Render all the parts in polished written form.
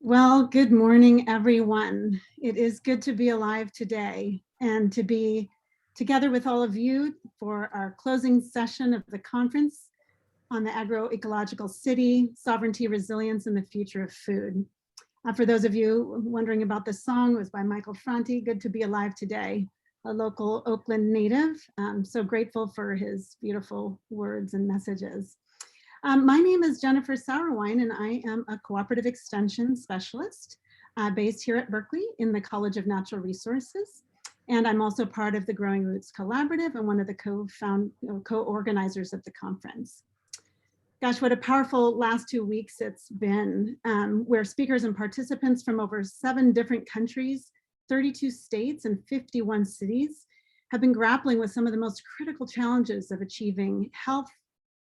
Well, good morning, everyone. It is good to be alive today and to be together with all of you for our closing session of the conference on the agroecological city, sovereignty, resilience, and the future of food. For those of you wondering about this song, it was by Michael Franti, Good to Be Alive Today, a local Oakland native. So grateful for his beautiful words and messages. My name is Jennifer Sauerwein, and I am a cooperative extension specialist based here at Berkeley in the College of Natural Resources. And I'm also part of the Growing Roots Collaborative and one of the co-organizers of the conference. Gosh, what a powerful last 2 weeks it's been, where speakers and participants from over 7 different countries, 32 states, and 51 cities have been grappling with some of the most critical challenges of achieving health,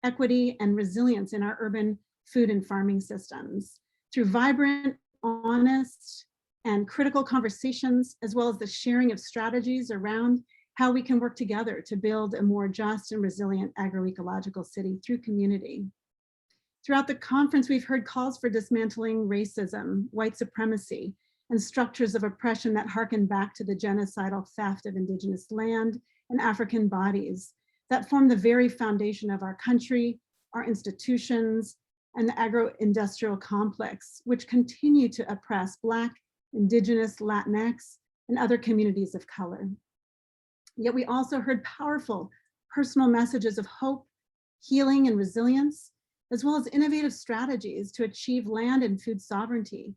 equity, and resilience in our urban food and farming systems through vibrant, honest, and critical conversations, as well as the sharing of strategies around how we can work together to build a more just and resilient agroecological city through community. Throughout the conference, we've heard calls for dismantling racism, white supremacy, and structures of oppression that harken back to the genocidal theft of Indigenous land and African bodies that form the very foundation of our country, our institutions, and the agro-industrial complex, which continue to oppress Black, Indigenous, Latinx, and other communities of color. Yet we also heard powerful personal messages of hope, healing, and resilience, as well as innovative strategies to achieve land and food sovereignty.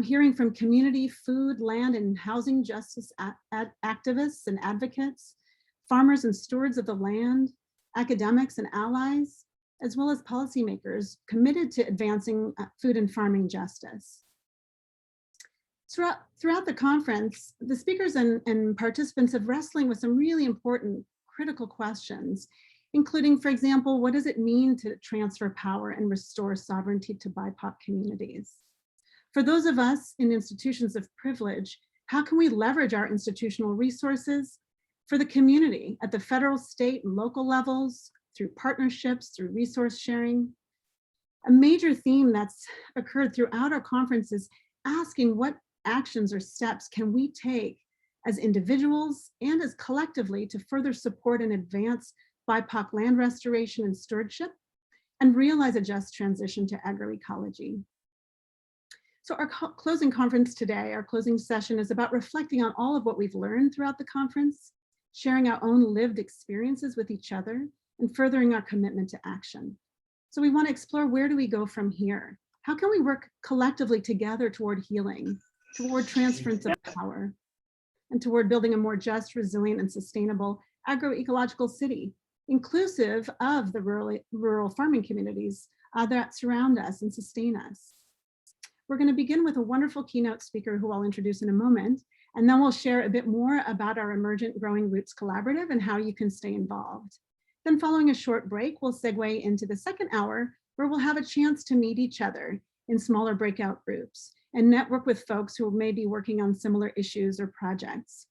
Hearing from community, food, land, and housing justice activists and advocates, farmers and stewards of the land, academics and allies, as well as policymakers committed to advancing food and farming justice. Throughout the conference, the speakers and participants have wrestling with some really important critical questions, including, for example, what does it mean to transfer power and restore sovereignty to BIPOC communities? For those of us in institutions of privilege, how can we leverage our institutional resources for the community at the federal, state, and local levels, through partnerships, through resource sharing? A major theme that's occurred throughout our conference is asking what actions or steps can we take as individuals and as collectively to further support and advance BIPOC land restoration and stewardship and realize a just transition to agroecology. So our closing conference today, our closing session, is about reflecting on all of what we've learned throughout the conference, sharing our own lived experiences with each other, and furthering our commitment to action. So we want to explore, where do we go from here? How can we work collectively together toward healing, toward transference of power, and toward building a more just, resilient, and sustainable agroecological city, inclusive of the rural farming communities that surround us and sustain us? We're going to begin with a wonderful keynote speaker who I'll introduce in a moment, and then we'll share a bit more about our emergent Growing Roots Collaborative and how you can stay involved. Then following a short break, we'll segue into the second hour, where we'll have a chance to meet each other in smaller breakout groups and network with folks who may be working on similar issues or projects.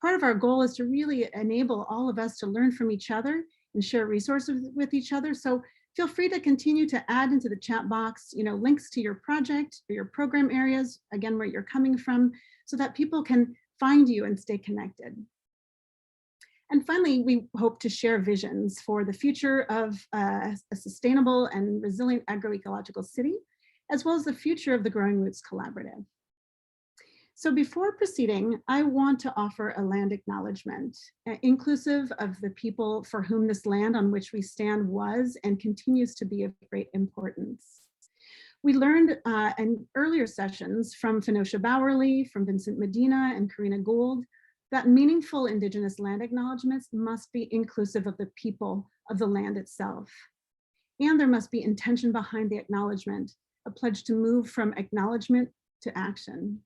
Part of our goal is to really enable all of us to learn from each other and share resources with each other. So feel free to continue to add into the chat box, links to your project or your program areas, again, where you're coming from, so that people can find you and stay connected. And finally, we hope to share visions for the future of a sustainable and resilient agroecological city, as well as the future of the Growing Roots Collaborative. So before proceeding, I want to offer a land acknowledgement, inclusive of the people for whom this land on which we stand was and continues to be of great importance. We learned in earlier sessions from Fenosha Bowerly, from Vincent Medina and Karina Gould, that meaningful Indigenous land acknowledgements must be inclusive of the people of the land itself. And there must be intention behind the acknowledgement, a pledge to move from acknowledgement to action.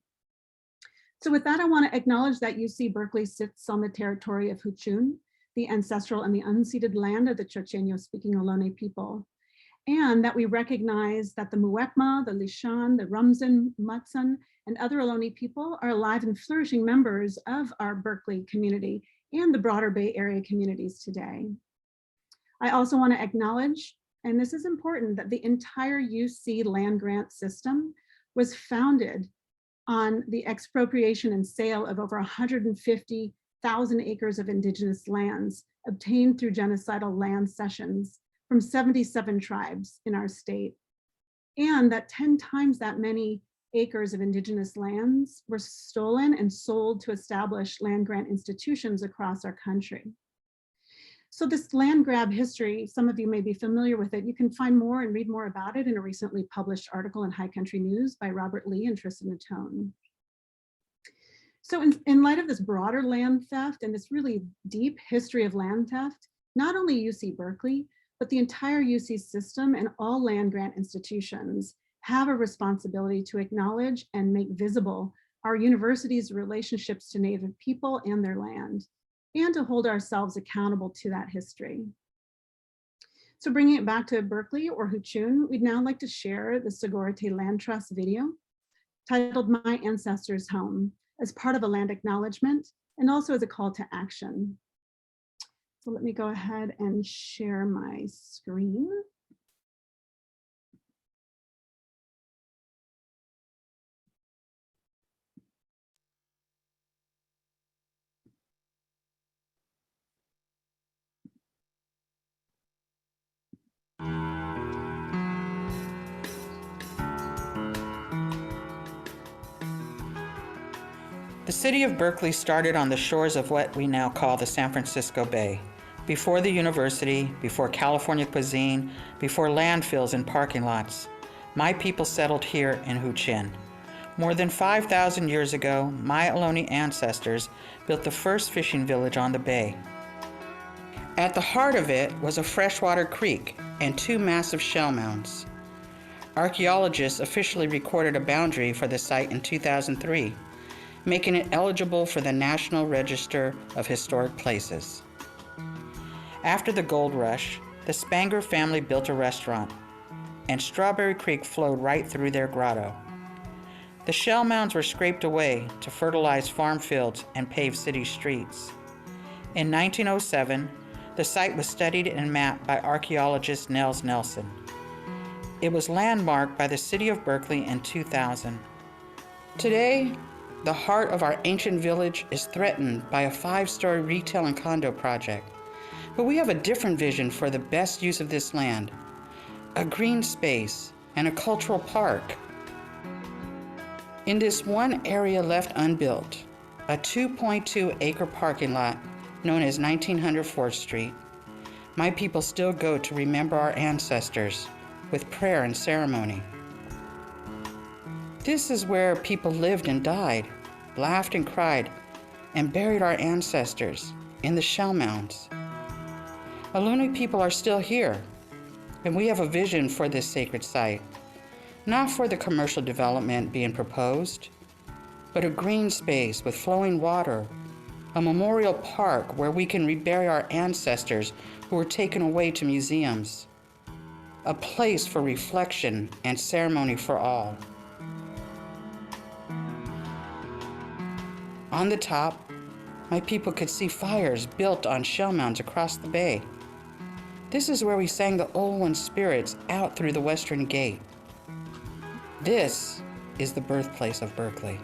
So with that, I want to acknowledge that UC Berkeley sits on the territory of Huchun, the ancestral and the unceded land of the Chochenyo-speaking Ohlone people, and that we recognize that the Muwekma, the Lishan, the Rumsen, Mutsun, and other Ohlone people are alive and flourishing members of our Berkeley community and the broader Bay Area communities today. I also want to acknowledge, and this is important, that the entire UC land grant system was founded on the expropriation and sale of over 150,000 acres of indigenous lands obtained through genocidal land cessions from 77 tribes in our state. And that 10 times that many acres of indigenous lands were stolen and sold to establish land grant institutions across our country. So this land grab history, some of you may be familiar with it. You can find more and read more about it in a recently published article in High Country News by Robert Lee and Tristan Atone. So in light of this broader land theft and this really deep history of land theft, not only UC Berkeley, but the entire UC system and all land grant institutions have a responsibility to acknowledge and make visible our university's relationships to Native people and their land, and to hold ourselves accountable to that history. So bringing it back to Berkeley or Huichin, we'd now like to share the Sogorea Land Trust video titled My Ancestors' Home as part of a land acknowledgement and also as a call to action. So let me go ahead and share my screen. The city of Berkeley started on the shores of what we now call the San Francisco Bay. Before the university, before California cuisine, before landfills and parking lots, my people settled here in Huichin. More than 5,000 years ago, my Ohlone ancestors built the first fishing village on the bay. At the heart of it was a freshwater creek and 2 massive shell mounds. Archaeologists officially recorded a boundary for the site in 2003, making it eligible for the National Register of Historic Places. After the gold rush, the Spanger family built a restaurant, and Strawberry Creek flowed right through their grotto. The shell mounds were scraped away to fertilize farm fields and pave city streets. In 1907, the site was studied and mapped by archaeologist Nels Nelson. It was landmarked by the city of Berkeley in 2000. Today, the heart of our ancient village is threatened by a 5-story retail and condo project. But we have a different vision for the best use of this land: a green space and a cultural park. In this one area left unbuilt, a 2.2-acre parking lot known as 1900 4th Street, my people still go to remember our ancestors with prayer and ceremony. This is where people lived and died, laughed and cried, and buried our ancestors in the shell mounds. Ohlone people are still here, and we have a vision for this sacred site, not for the commercial development being proposed, but a green space with flowing water, a memorial park where we can rebury our ancestors who were taken away to museums, a place for reflection and ceremony for all. On the top, my people could see fires built on shell mounds across the bay. This is where we sang the old one spirits out through the western gate. This is the birthplace of Berkeley.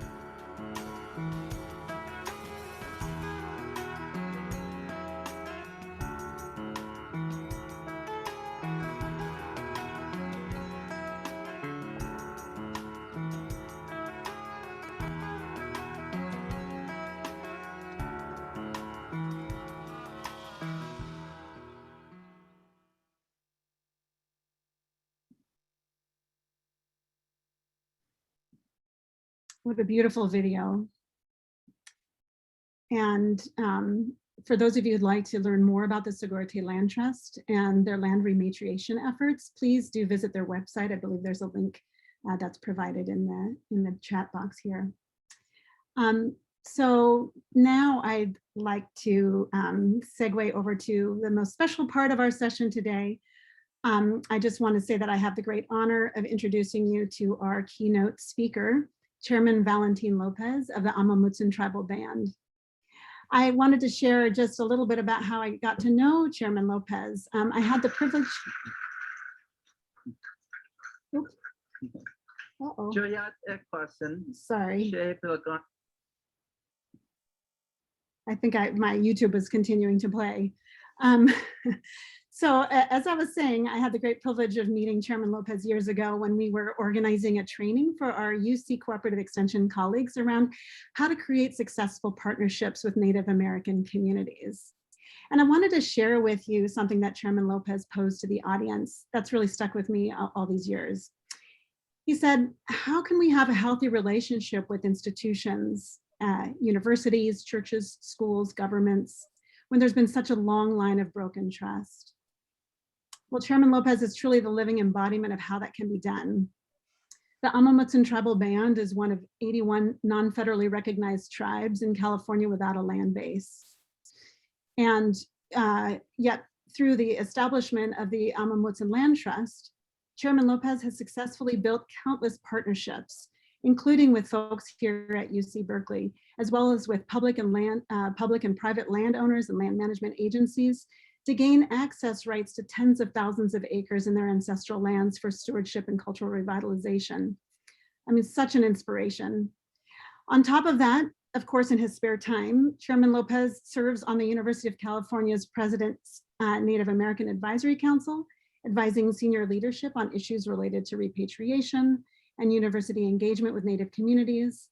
What a beautiful video. And for those of you who'd like to learn more about the Sogorea Land Trust and their land rematriation efforts, please do visit their website. I believe there's a link that's provided in the chat box here. So now I'd like to segue over to the most special part of our session today. I just want to say that I have the great honor of introducing you to our keynote speaker, Chairman Valentine Lopez of the Amah Mutsun Tribal Band. I wanted to share just a little bit about how I got to know Chairman Lopez. I had the privilege, Uh-oh. Joyat Ekwasan. Sorry. I think my YouTube was continuing to play. So as I was saying, I had the great privilege of meeting Chairman Lopez years ago when we were organizing a training for our UC Cooperative Extension colleagues around how to create successful partnerships with Native American communities. And I wanted to share with you something that Chairman Lopez posed to the audience that's really stuck with me all these years. He said, how can we have a healthy relationship with institutions, universities, churches, schools, governments, when there's been such a long line of broken trust? Well, Chairman Lopez is truly the living embodiment of how that can be done. The Amah Mutsun Tribal Band is one of 81 non-federally recognized tribes in California without a land base. And yet through the establishment of the Amah Mutsun Land Trust, Chairman Lopez has successfully built countless partnerships, including with folks here at UC Berkeley, as well as with public and private landowners and land management agencies to gain access rights to tens of thousands of acres in their ancestral lands for stewardship and cultural revitalization. I mean, such an inspiration. On top of that, of course, in his spare time, Chairman Lopez serves on the University of California's President's Native American Advisory Council, advising senior leadership on issues related to repatriation and university engagement with Native communities.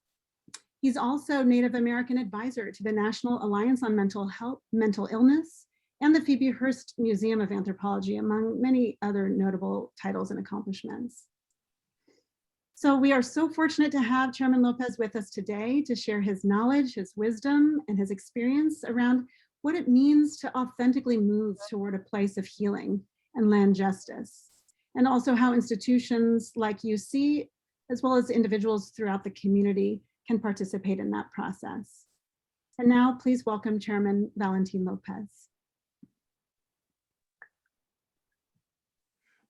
He's also Native American advisor to the National Alliance on Mental Illness and the Phoebe Hearst Museum of Anthropology, among many other notable titles and accomplishments. So we are so fortunate to have Chairman Lopez with us today to share his knowledge, his wisdom, and his experience around what it means to authentically move toward a place of healing and land justice, and also how institutions like UC, as well as individuals throughout the community, can participate in that process. And now please welcome Chairman Valentine Lopez.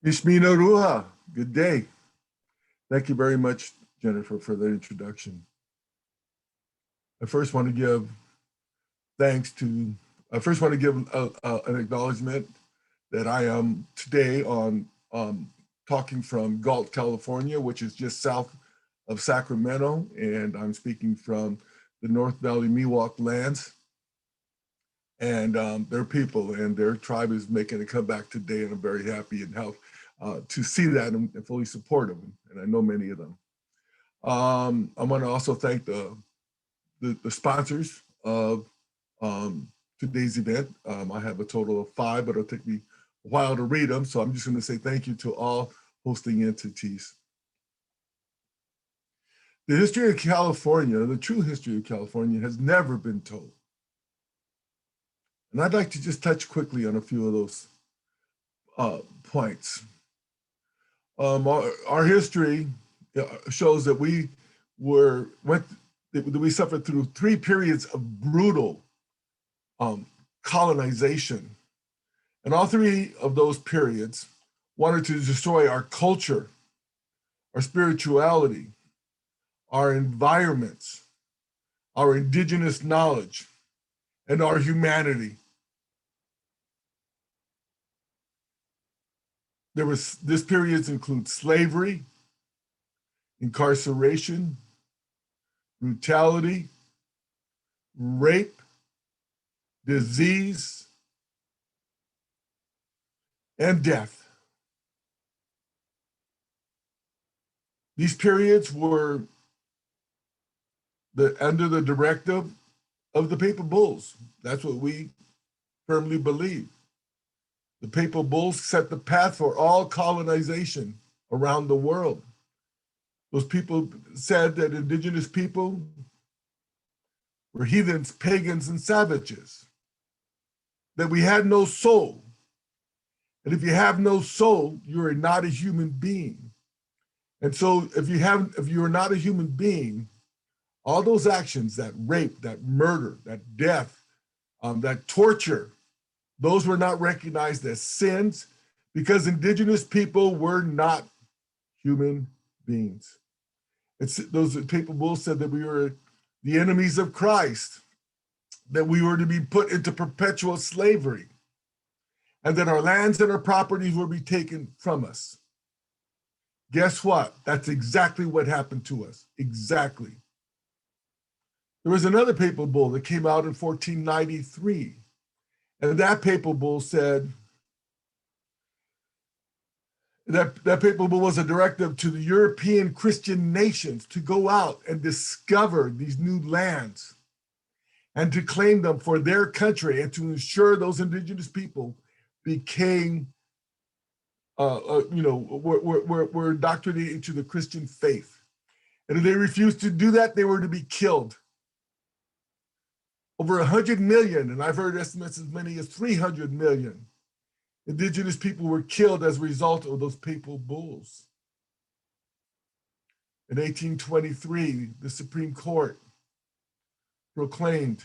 Mishmina Ruha, good day. Thank you very much, Jennifer, for the introduction. I first want to give an acknowledgement that I am today talking from Galt, California, which is just south of Sacramento, and I'm speaking from the North Valley Miwok lands. And their people and their tribe is making a comeback today, and I'm very happy and help to see that and fully support them, and I know many of them. I want to also thank the sponsors of today's event. I have a total of 5, but it'll take me a while to read them, so I'm just going to say thank you to all hosting entities. The history of California, the true history of California, has never been told. And I'd like to just touch quickly on a few of those points. Our history shows that we suffered through 3 periods of brutal colonization. And all 3 of those periods wanted to destroy our culture, our spirituality, our environments, our indigenous knowledge, and our humanity. This periods include slavery, incarceration, brutality, rape, disease, and death. These periods were under the directive of the Papal Bulls. That's what we firmly believe. The Papal Bulls set the path for all colonization around the world. Those people said that indigenous people were heathens, pagans, and savages, that we had no soul. And if you have no soul, you're not a human being. And so if you're not a human being, all those actions, that rape, that murder, that death, that torture, those were not recognized as sins because indigenous people were not human beings. Those Papal Bulls said that we were the enemies of Christ, that we were to be put into perpetual slavery, and that our lands and our properties will be taken from us. Guess what? That's exactly what happened to us. Exactly. There was another papal bull that came out in 1493. And that papal bull said, that papal bull was a directive to the European Christian nations to go out and discover these new lands and to claim them for their country and to ensure those indigenous people became, were indoctrinated into the Christian faith. And if they refused to do that, they were to be killed. Over 100 million, and I've heard estimates as many as 300 million indigenous people were killed as a result of those papal bulls. In 1823, the Supreme Court proclaimed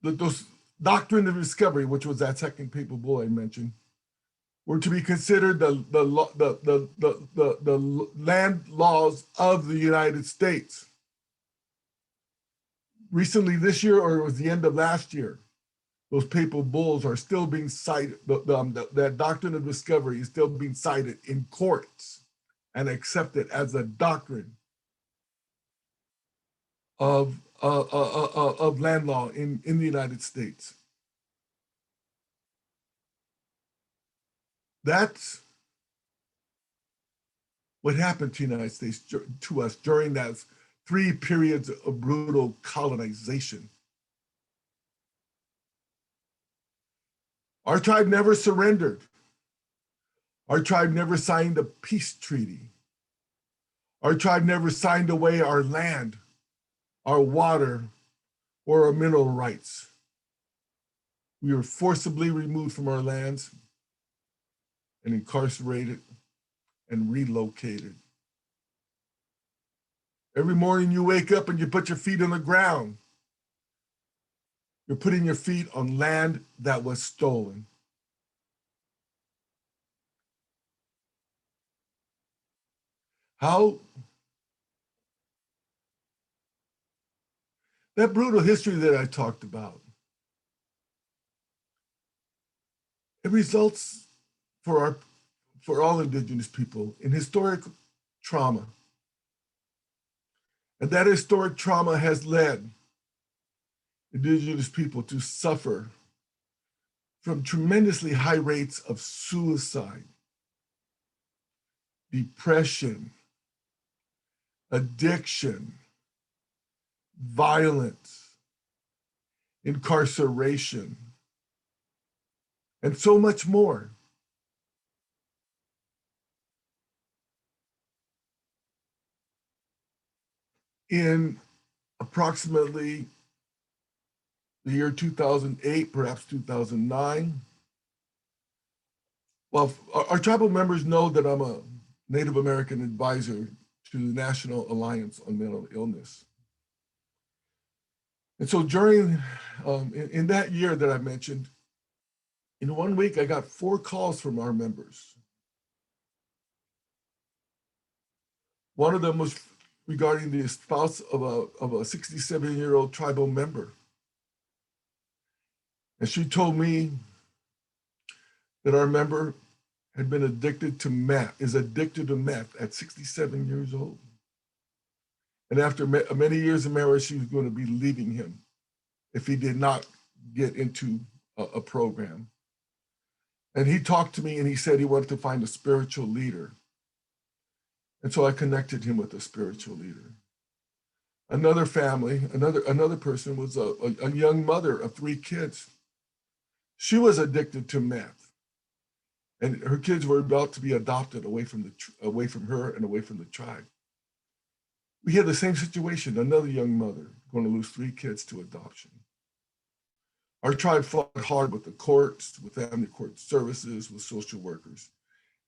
that those doctrine of discovery, which was that second papal bull I mentioned, were to be considered the land laws of the United States. Recently this year, or it was the end of last year, those papal bulls are still being cited, that doctrine of discovery is still being cited in courts and accepted as a doctrine of land law in the United States. That's what happened to the United States, to us during those 3 periods of brutal colonization. Our tribe never surrendered. Our tribe never signed a peace treaty. Our tribe never signed away our land, our water, or our mineral rights. We were forcibly removed from our lands and incarcerated and relocated. Every morning you wake up and you put your feet on the ground. You're putting your feet on land that was stolen. How that brutal history that I talked about, it results for all indigenous people in historic trauma. And that historic trauma has led indigenous people to suffer from tremendously high rates of suicide, depression, addiction, violence, incarceration, and so much more. In approximately the year 2008, perhaps 2009. Well, our tribal members know that I'm a Native American advisor to the National Alliance on Mental Illness. And so during, in that year that I mentioned, in 1 week, I got 4 calls from our members. One of them was regarding the spouse of a 67-year-old tribal member. And she told me that our member had been addicted to meth, is addicted to meth at 67 years old. And after many years of marriage, she was going to be leaving him if he did not get into a program. And he talked to me and he said he wanted to find a spiritual leader. And so I connected him with a spiritual leader. Another family, another person was a young mother of 3 kids. She was addicted to meth, and her kids were about to be adopted away from her and away from the tribe. We had the same situation, another young mother going to lose 3 kids to adoption. Our tribe fought hard with the courts, with family court services, with social workers,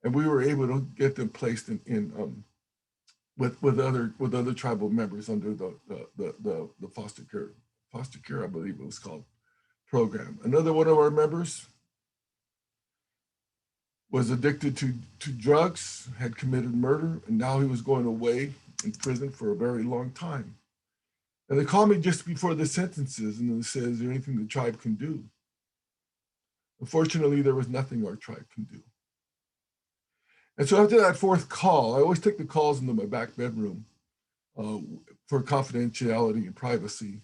and we were able to get them placed with other tribal members under the foster care, I believe it was called, program. Another one of our members was addicted to drugs, had committed murder, and now he was going away in prison for a very long time. And they called me just before the sentences and they said, is there anything the tribe can do? Unfortunately, there was nothing our tribe can do. And so after that fourth call, I always take the calls into my back bedroom for confidentiality and privacy.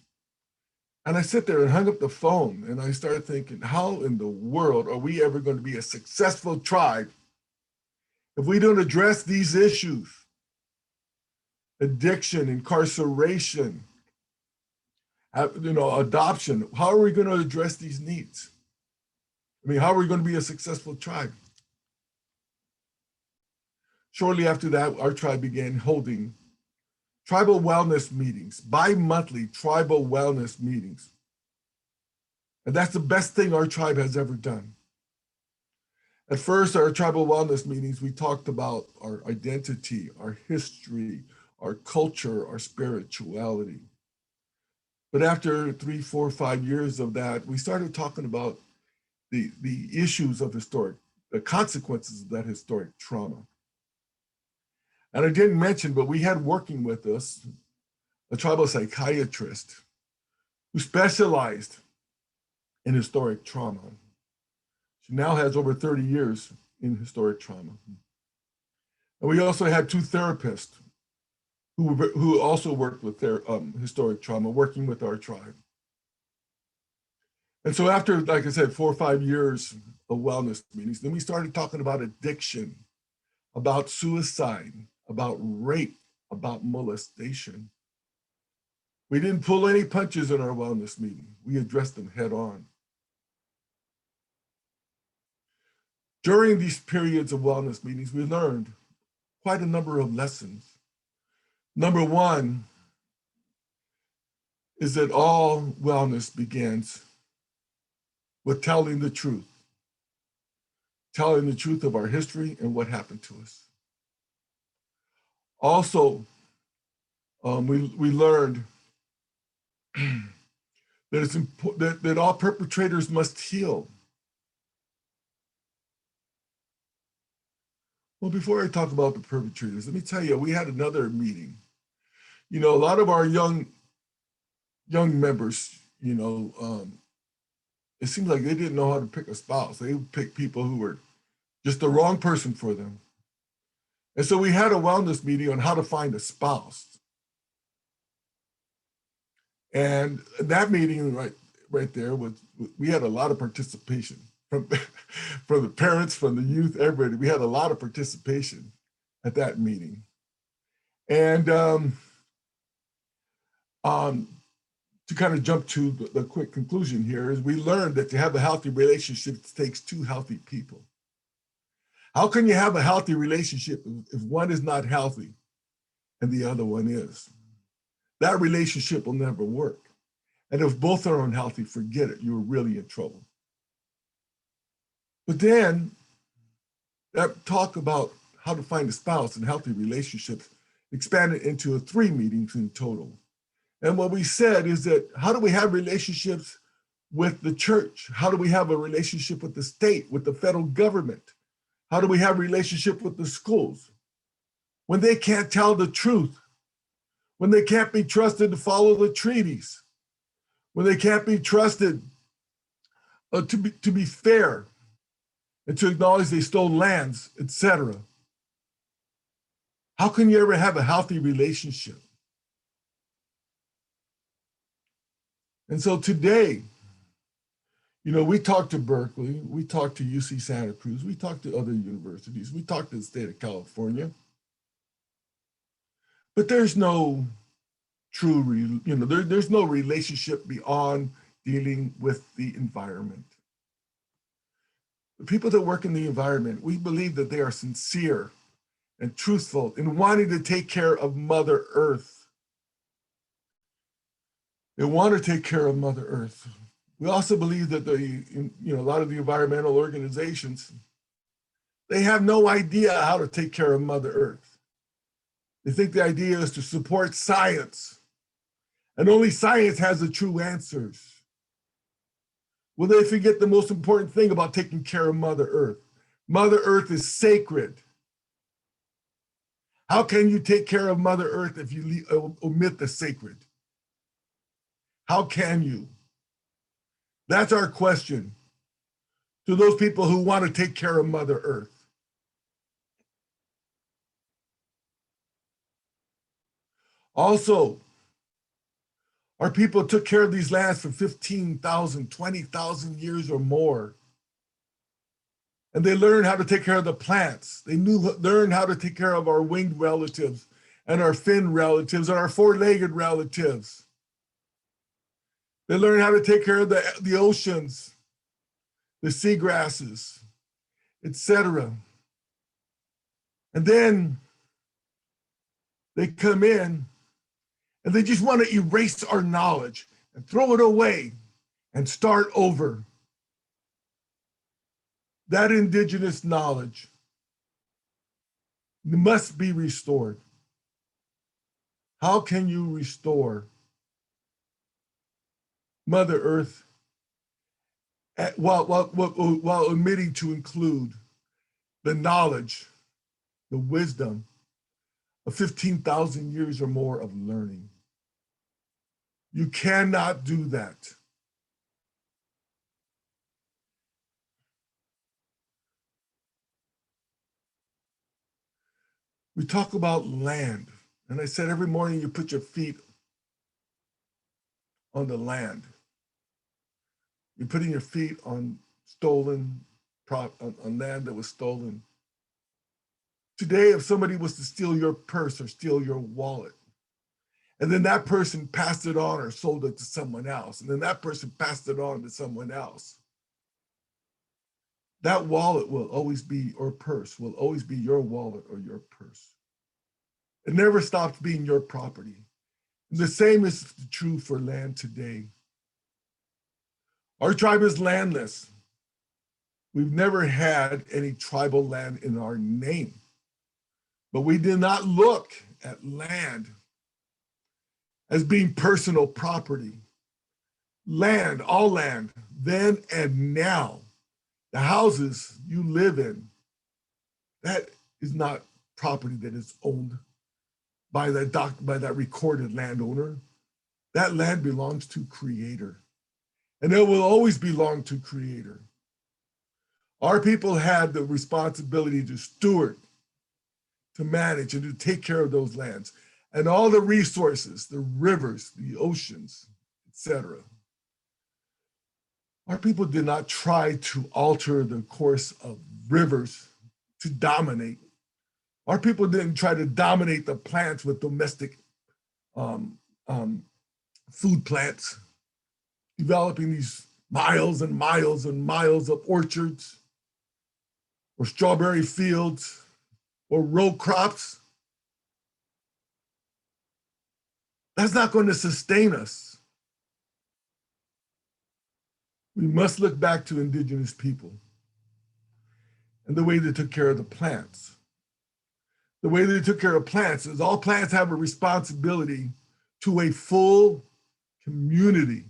And I sit there and hung up the phone and I started thinking, how in the world are we ever going to be a successful tribe if we don't address these issues? Addiction, incarceration, adoption. How are we going to address these needs? I mean, how are we going to be a successful tribe? Shortly after that, our tribe began holding tribal wellness meetings, bi-monthly tribal wellness meetings. And that's the best thing our tribe has ever done. At first, our tribal wellness meetings, we talked about our identity, our history, our culture, our spirituality. But after 3, 4, 5 years of that, we started talking about the issues of the consequences of that historic trauma. And I didn't mention, but we had working with us a tribal psychiatrist who specialized in historic trauma. She now has over 30 years in historic trauma. And we also had 2 therapists who also worked with their historic trauma, working with our tribe. And so after, like I said, 4 or 5 years of wellness meetings, then we started talking about addiction, about suicide, about rape, about molestation. We didn't pull any punches in our wellness meeting. We addressed them head on. During these periods of wellness meetings, we learned quite a number of lessons. Number one is that all wellness begins with telling the truth of our history and what happened to us. Also, we learned that it's important that all perpetrators must heal. Well, before I talk about the perpetrators, let me tell you, we had another meeting. You know, a lot of our young members, it seems like they didn't know how to pick a spouse. They would pick people who were just the wrong person for them. And so we had a wellness meeting on how to find a spouse. And that meeting right there we had a lot of participation from the parents, from the youth, everybody. We had a lot of participation at that meeting. And to kind of jump to the quick conclusion here is we learned that to have a healthy relationship, it takes 2 healthy people. How can you have a healthy relationship if one is not healthy and the other one is? That relationship will never work. And if both are unhealthy, forget it, you're really in trouble. But then that talk about how to find a spouse and healthy relationships expanded into 3 meetings in total. And what we said is that how do we have relationships with the church? How do we have a relationship with the state, with the federal government? How do we have a relationship with the schools when they can't tell the truth, when they can't be trusted to follow the treaties, when they can't be trusted to be fair and to acknowledge they stole lands, etc.? How can you ever have a healthy relationship? And so today, we talked to Berkeley, we talked to UC Santa Cruz, we talked to other universities, we talked to the state of California, but there's no true, there's no relationship beyond dealing with the environment. The people that work in the environment, we believe that they are sincere and truthful in wanting to take care of Mother Earth. They want to take care of Mother Earth. We also believe that a lot of the environmental organizations, they have no idea how to take care of Mother Earth. They think the idea is to support science, and only science has the true answers. Well, they forget the most important thing about taking care of Mother Earth. Mother Earth is sacred. How can you take care of Mother Earth if you omit the sacred? How can you? That's our question to those people who want to take care of Mother Earth. Also, our people took care of these lands for 15,000, 20,000 years or more. And they learned how to take care of the plants. They learned how to take care of our winged relatives and our fin relatives and our four-legged relatives. They learned how to take care of the oceans, the seagrasses, etc. And then they come in and they just want to erase our knowledge and throw it away and start over. That indigenous knowledge must be restored. How can you restore Mother Earth while omitting to include the knowledge, the wisdom of 15,000 years or more of learning? You cannot do that. We talk about land, and I said every morning you put your feet on the land. You're putting your feet on stolen, on land that was stolen. Today, if somebody was to steal your purse or steal your wallet, and then that person passed it on or sold it to someone else, and then that person passed it on to someone else, that wallet will always be, or purse will always be your wallet or your purse. It never stops being your property. And the same is true for land today. Our tribe is landless. We've never had any tribal land in our name, but we did not look at land as being personal property. Land, all land, then and now. The houses you live in, that is not property that is owned by that recorded landowner. That land belongs to Creator, and it will always belong to Creator. Our people had the responsibility to steward, to manage, and to take care of those lands and all the resources, the rivers, the oceans, etc. Our people did not try to alter the course of rivers to dominate. Our people didn't try to dominate the plants with domestic food plants, developing these miles and miles and miles of orchards or strawberry fields or row crops. That's not going to sustain us. We must look back to indigenous people and the way they took care of the plants. The way they took care of plants is all plants have a responsibility to a full community.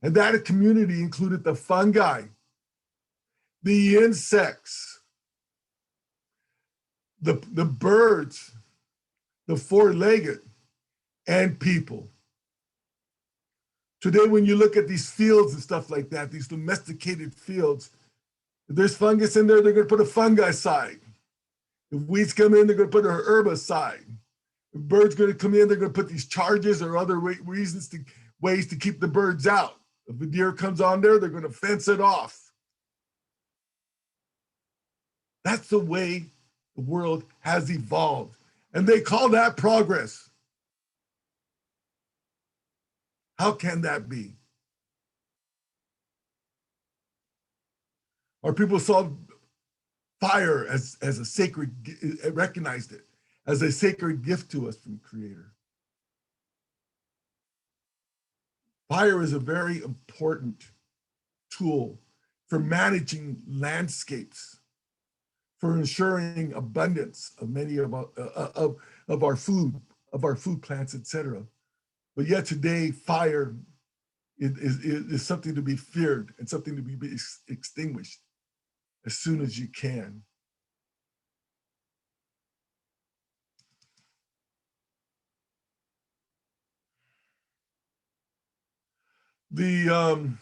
And that community included the fungi, the insects, the birds, the four-legged, and people. Today, when you look at these fields and stuff like that, these domesticated fields, if there's fungus in there, they're going to put a fungicide. If weeds come in, they're going to put an herbicide. If birds going to come in, they're going to put these charges or other ways to keep the birds out. If a deer comes on there, they're going to fence it off. That's the way the world has evolved. And they call that progress. How can that be? Our people saw fire as a sacred, recognized it as a sacred gift to us from Creator. Fire is a very important tool for managing landscapes, for ensuring abundance of many of our food plants, etc. But yet today, fire is something to be feared and something to be extinguished as soon as you can. We don't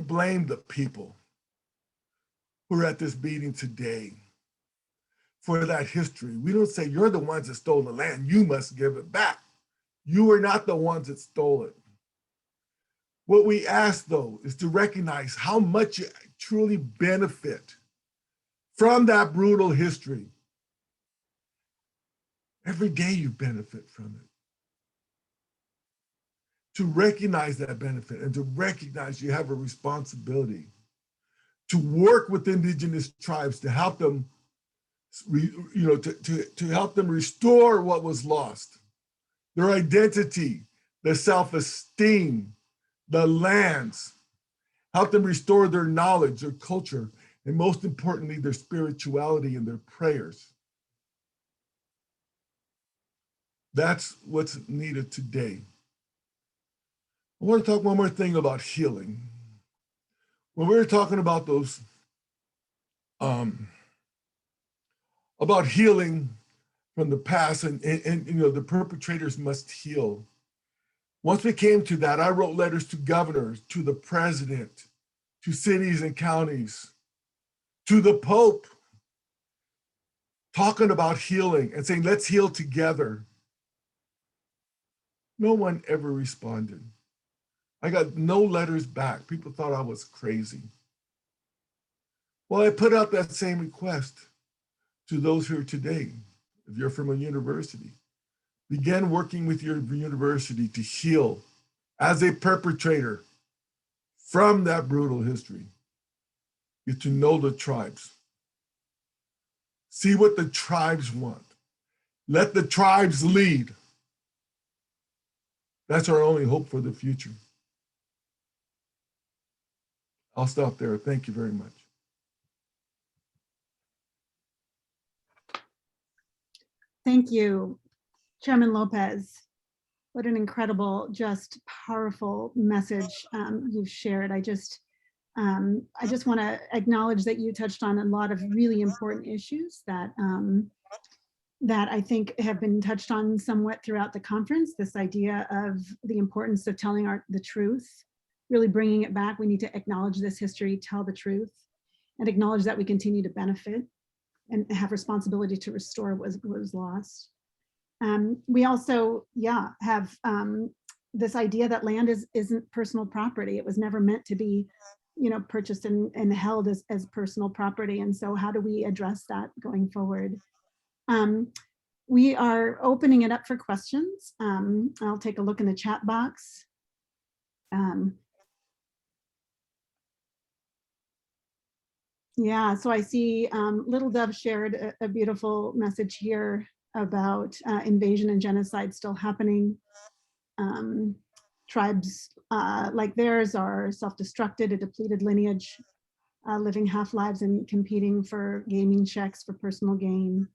blame the people who are at this meeting today for that history. We don't say, you're the ones that stole the land, you must give it back. You were not the ones that stole it. What we ask, though, is to recognize how much you truly benefit from that brutal history. Every day you benefit from it. To recognize that benefit and to recognize you have a responsibility to work with indigenous tribes to help them, to help them restore what was lost, their identity, their self-esteem, the lands, help them restore their knowledge, their culture, and most importantly, their spirituality and their prayers. That's what's needed today. I want to talk one more thing about healing. When we were talking about those, about healing from the past and the perpetrators must heal. Once we came to that, I wrote letters to governors, to the president, to cities and counties, to the Pope, talking about healing and saying, let's heal together. No one ever responded. I got no letters back. People thought I was crazy. Well, I put out that same request to those here today. If you're from a university, begin working with your university to heal as a perpetrator from that brutal history. Get to know the tribes. See what the tribes want. Let the tribes lead. That's our only hope for the future. I'll stop there. Thank you very much. Thank you, Chairman Lopez. What an incredible, just powerful message you've shared. I just want to acknowledge that you touched on a lot of really important issues that that I think have been touched on somewhat throughout the conference. This idea of the importance of telling the truth, really bringing it back. We need to acknowledge this history, tell the truth, and acknowledge that we continue to benefit and have responsibility to restore what was lost. We also, have this idea that land isn't personal property. It was never meant to be, purchased and held as personal property. And so how do we address that going forward? We are opening it up for questions. I'll take a look in the chat box. So I see Little Dove shared a beautiful message here about invasion and genocide still happening. Tribes like theirs are self-destructed, a depleted lineage, living half-lives and competing for gaming checks for personal gain.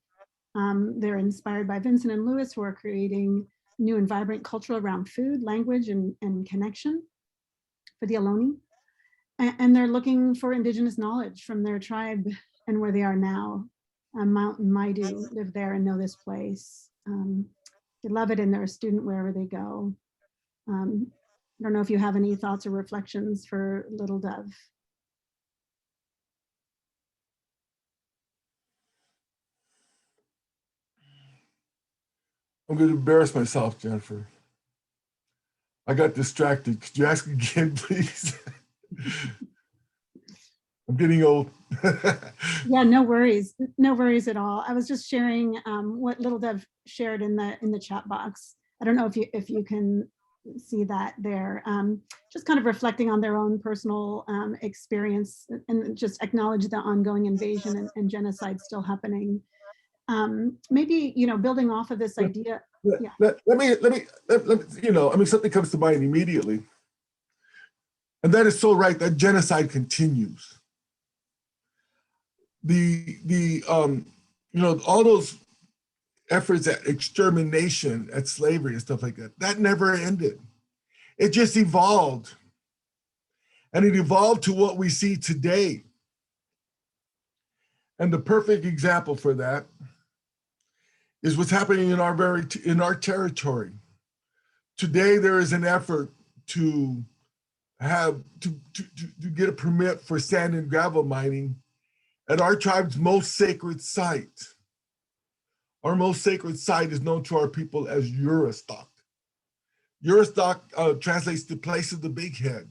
They're inspired by Vincent and Lewis, who are creating new and vibrant culture around food, language, and connection for the Ohlone. And they're looking for indigenous knowledge from their tribe and where they are now. Mountain Maidu live there and know this place. They love it and they're a student wherever they go. I don't know if you have any thoughts or reflections for Little Dove. I'm going to embarrass myself, Jennifer. I got distracted. Could you ask again, please? I'm getting old. Yeah, no worries. No worries at all. I was just sharing what Little Dove shared in the chat box. I don't know if you can see that there. Just kind of reflecting on their own personal experience and just acknowledge the ongoing invasion and genocide still happening. Maybe, building off of this idea. Yeah. Let me, something comes to mind immediately. And that is so right, that genocide continues. All those efforts at extermination, at slavery and stuff like that never ended. It just evolved. And it evolved to what we see today. And the perfect example for that is what's happening in our territory. Today, there is an effort to get a permit for sand and gravel mining at our tribe's most sacred site. Our most sacred site is known to our people as Urustok. Urustok translates to place of the big head.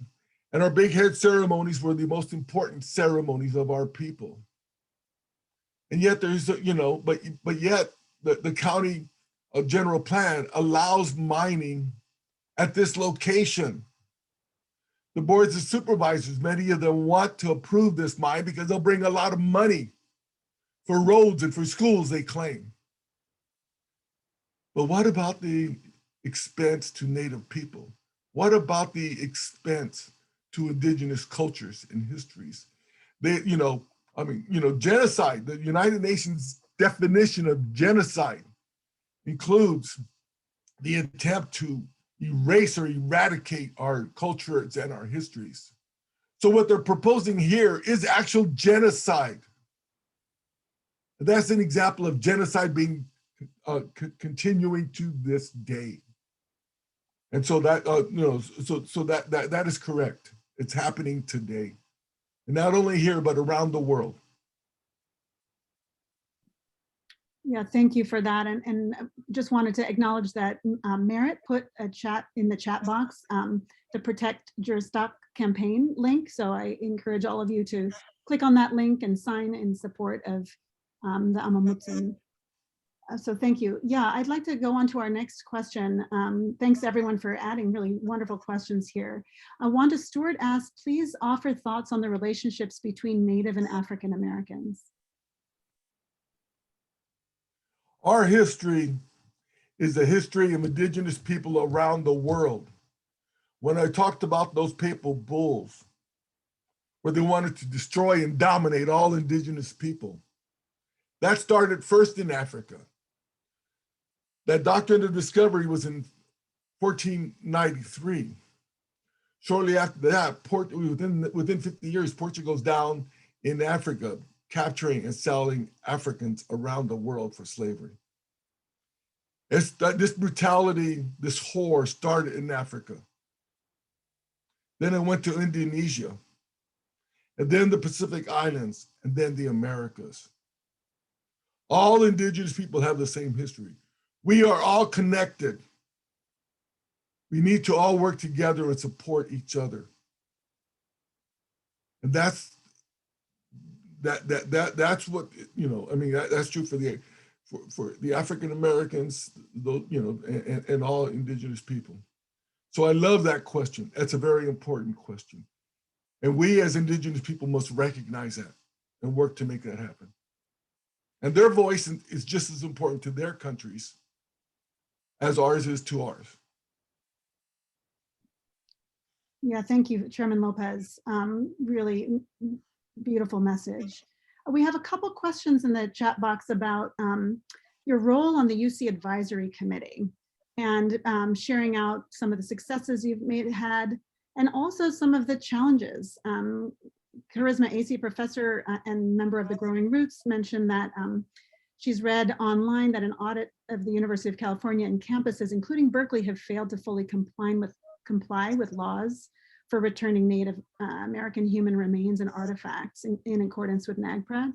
And our big head ceremonies were the most important ceremonies of our people. And yet there's, but yet the county general plan allows mining at this location. The boards of supervisors, many of them want to approve this mine because they'll bring a lot of money for roads and for schools, they claim. But what about the expense to Native people? What about the expense to indigenous cultures and histories? Genocide, the United Nations definition of genocide includes the attempt to erase or eradicate our cultures and our histories. So what they're proposing here is actual genocide. That's an example of genocide being continuing to this day. And so that, that is correct. It's happening today. And not only here, but around the world. Yeah, thank you for that. And just wanted to acknowledge that Merritt put a chat in the chat box, the Protect Jurstock campaign link. So I encourage all of you to click on that link and sign in support of the Amah Mutsun. So thank you. Yeah, I'd like to go on to our next question. Thanks everyone for adding really wonderful questions here. Wanda Stewart asked, please offer thoughts on the relationships between Native and African Americans. Our history is the history of indigenous people around the world. When I talked about those papal bulls, where they wanted to destroy and dominate all indigenous people, that started first in Africa. That doctrine of discovery was in 1493. Shortly after that, within 50 years, Portugal's down in Africa, capturing and selling Africans around the world for slavery. This brutality, this horror started in Africa. Then it went to Indonesia, and then the Pacific Islands, and then the Americas. All indigenous people have the same history. We are all connected. We need to all work together and support each other. And that's what, that's true for the African Americans, and all indigenous people. So I love that question. That's a very important question. And we as indigenous people must recognize that and work to make that happen. And their voice is just as important to their countries as ours is to ours. Yeah, thank you, Chairman Lopez. Really beautiful message. We have a couple questions in the chat box about your role on the UC Advisory Committee and sharing out some of the successes you've had and also some of the challenges. Charisma AC professor and member of the Growing Roots mentioned that she's read online that an audit of the University of California and campuses, including Berkeley, have failed to fully comply with laws for returning Native American human remains and artifacts in accordance with NAGPRA,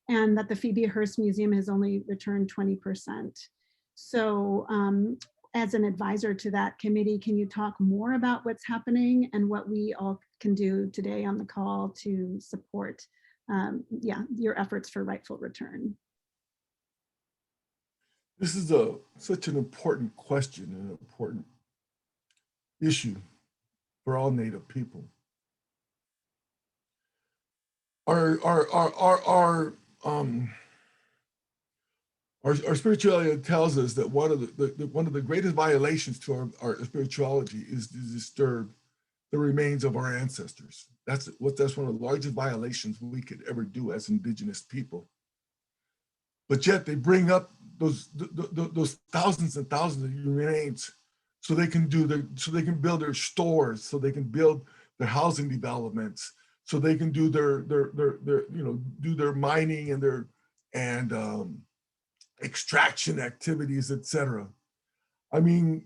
and that the Phoebe Hearst Museum has only returned 20%. So as an advisor to that committee, can you talk more about what's happening and what we all can do today on the call to support your efforts for rightful return? This is such an important question and an important issue for all Native people. Our spirituality tells us that one of the greatest violations to our spirituality is to disturb the remains of our ancestors. That's one of the largest violations we could ever do as indigenous people. But yet they bring up those thousands and thousands of remains so they can build their stores, so they can build their housing developments, so they can do their mining and their extraction activities, etc. I mean,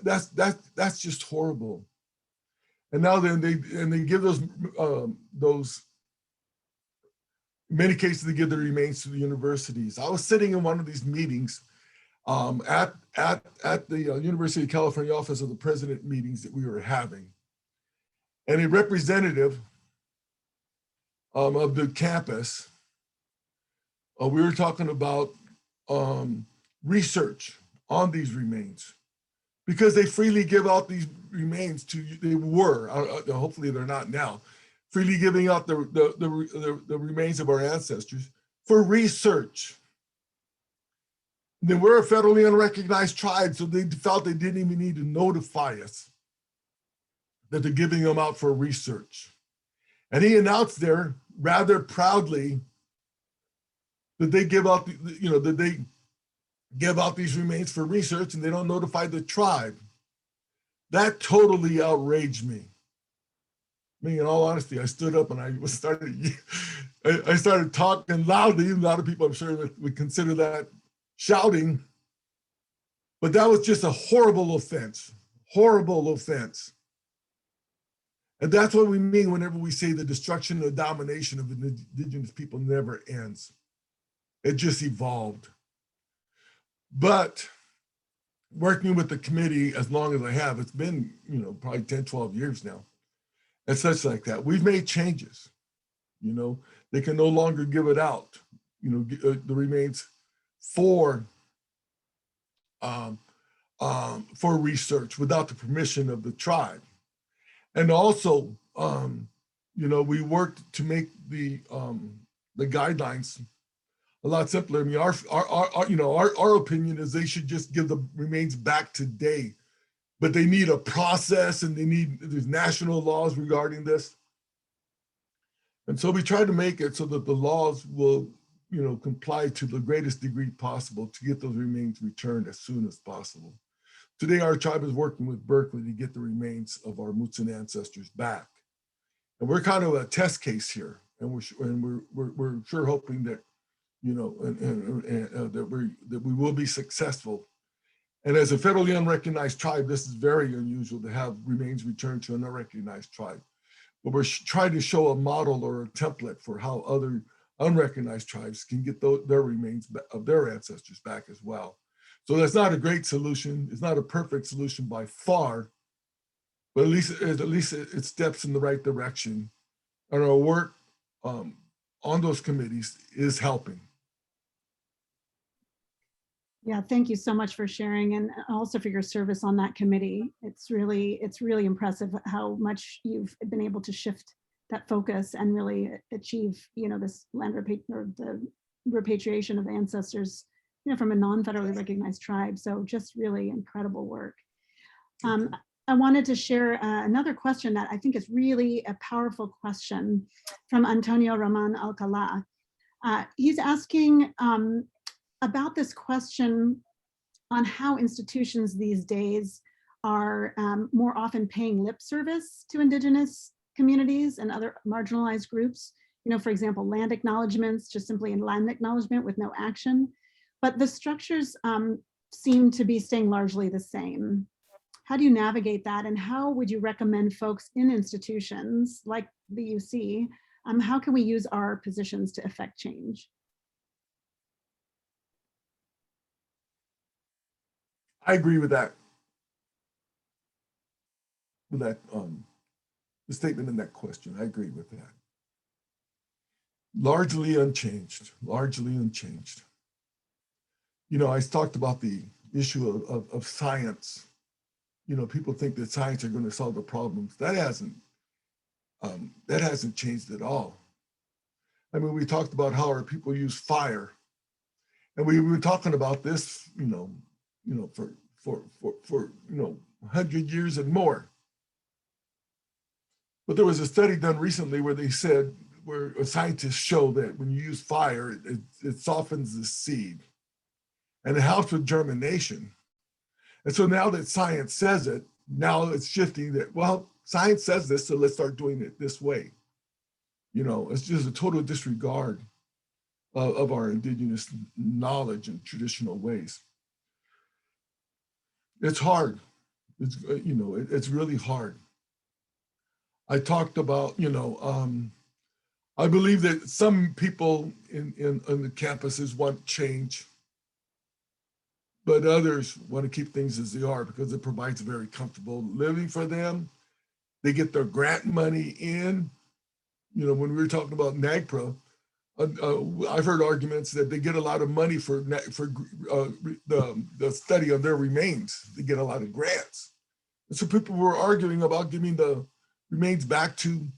that's just horrible. And now then they give those In many cases, they give the remains to the universities. I was sitting in one of these meetings at the University of California Office of the President meetings that we were having. And a representative of the campus, we were talking about research on these remains, because they freely give out these remains to, they were, hopefully they're not now, freely giving out the remains of our ancestors for research. And then we're a federally unrecognized tribe, so they felt they didn't even need to notify us that they're giving them out for research. And he announced there rather proudly that they give out, that they give out these remains for research and they don't notify the tribe. That totally outraged me. I mean, in all honesty, I stood up and I started talking loudly. A lot of people, I'm sure, would consider that shouting. But that was just a horrible offense, horrible offense. And that's what we mean whenever we say the destruction and domination of indigenous people never ends. It just evolved. But working with the committee as long as I have, it's been, probably 10, 12 years now, and such like that. We've made changes. They can no longer give it out, the remains for research without the permission of the tribe. And also, we worked to make the guidelines a lot simpler. I mean, our opinion is they should just give the remains back today, but they need a process and there's national laws regarding this. And so we try to make it so that the laws will, comply to the greatest degree possible to get those remains returned as soon as possible. Today, our tribe is working with Berkeley to get the remains of our Mutsun ancestors back. And we're kind of a test case here. And we're sure hoping that, that we will be successful. And as a federally unrecognized tribe, this is very unusual to have remains returned to an unrecognized tribe. But we're trying to show a model or a template for how other unrecognized tribes can get their remains of their ancestors back as well. So that's not a great solution. It's not a perfect solution by far, but at least it steps in the right direction. And our work on those committees is helping. Yeah, thank you so much for sharing, and also for your service on that committee. It's really impressive how much you've been able to shift that focus and really achieve, this land the repatriation of ancestors, from a non-federally recognized tribe. So just really incredible work. I wanted to share another question that I think is really a powerful question from Antonio Roman Alcala. He's asking about this question on how institutions these days are more often paying lip service to Indigenous communities and other marginalized groups. For example, land acknowledgements, just simply in land acknowledgement with no action. But the structures seem to be staying largely the same. How do you navigate that? And how would you recommend folks in institutions like the UC, how can we use our positions to affect change? I agree with that. The statement in that question, I agree with that. Largely unchanged, largely unchanged. I talked about the issue of science. People think that science are going to solve the problems. That hasn't changed at all. I mean, we talked about how our people use fire, and we were talking about this, for 100 years and more. But there was a study done recently where scientists show that when you use fire, it softens the seed. And it helps with germination. And so now that science says it, now it's shifting that, well, science says this, so let's start doing it this way. It's just a total disregard of our indigenous knowledge and traditional ways. It's hard. It's really hard. I talked about, I believe that some people in the campuses want change, but others want to keep things as they are because it provides a very comfortable living for them. They get their grant money in. You know, when we were talking about NAGPRA, I've heard arguments that they get a lot of money for the study of their remains. They get a lot of grants. And so people were arguing about giving the remains back to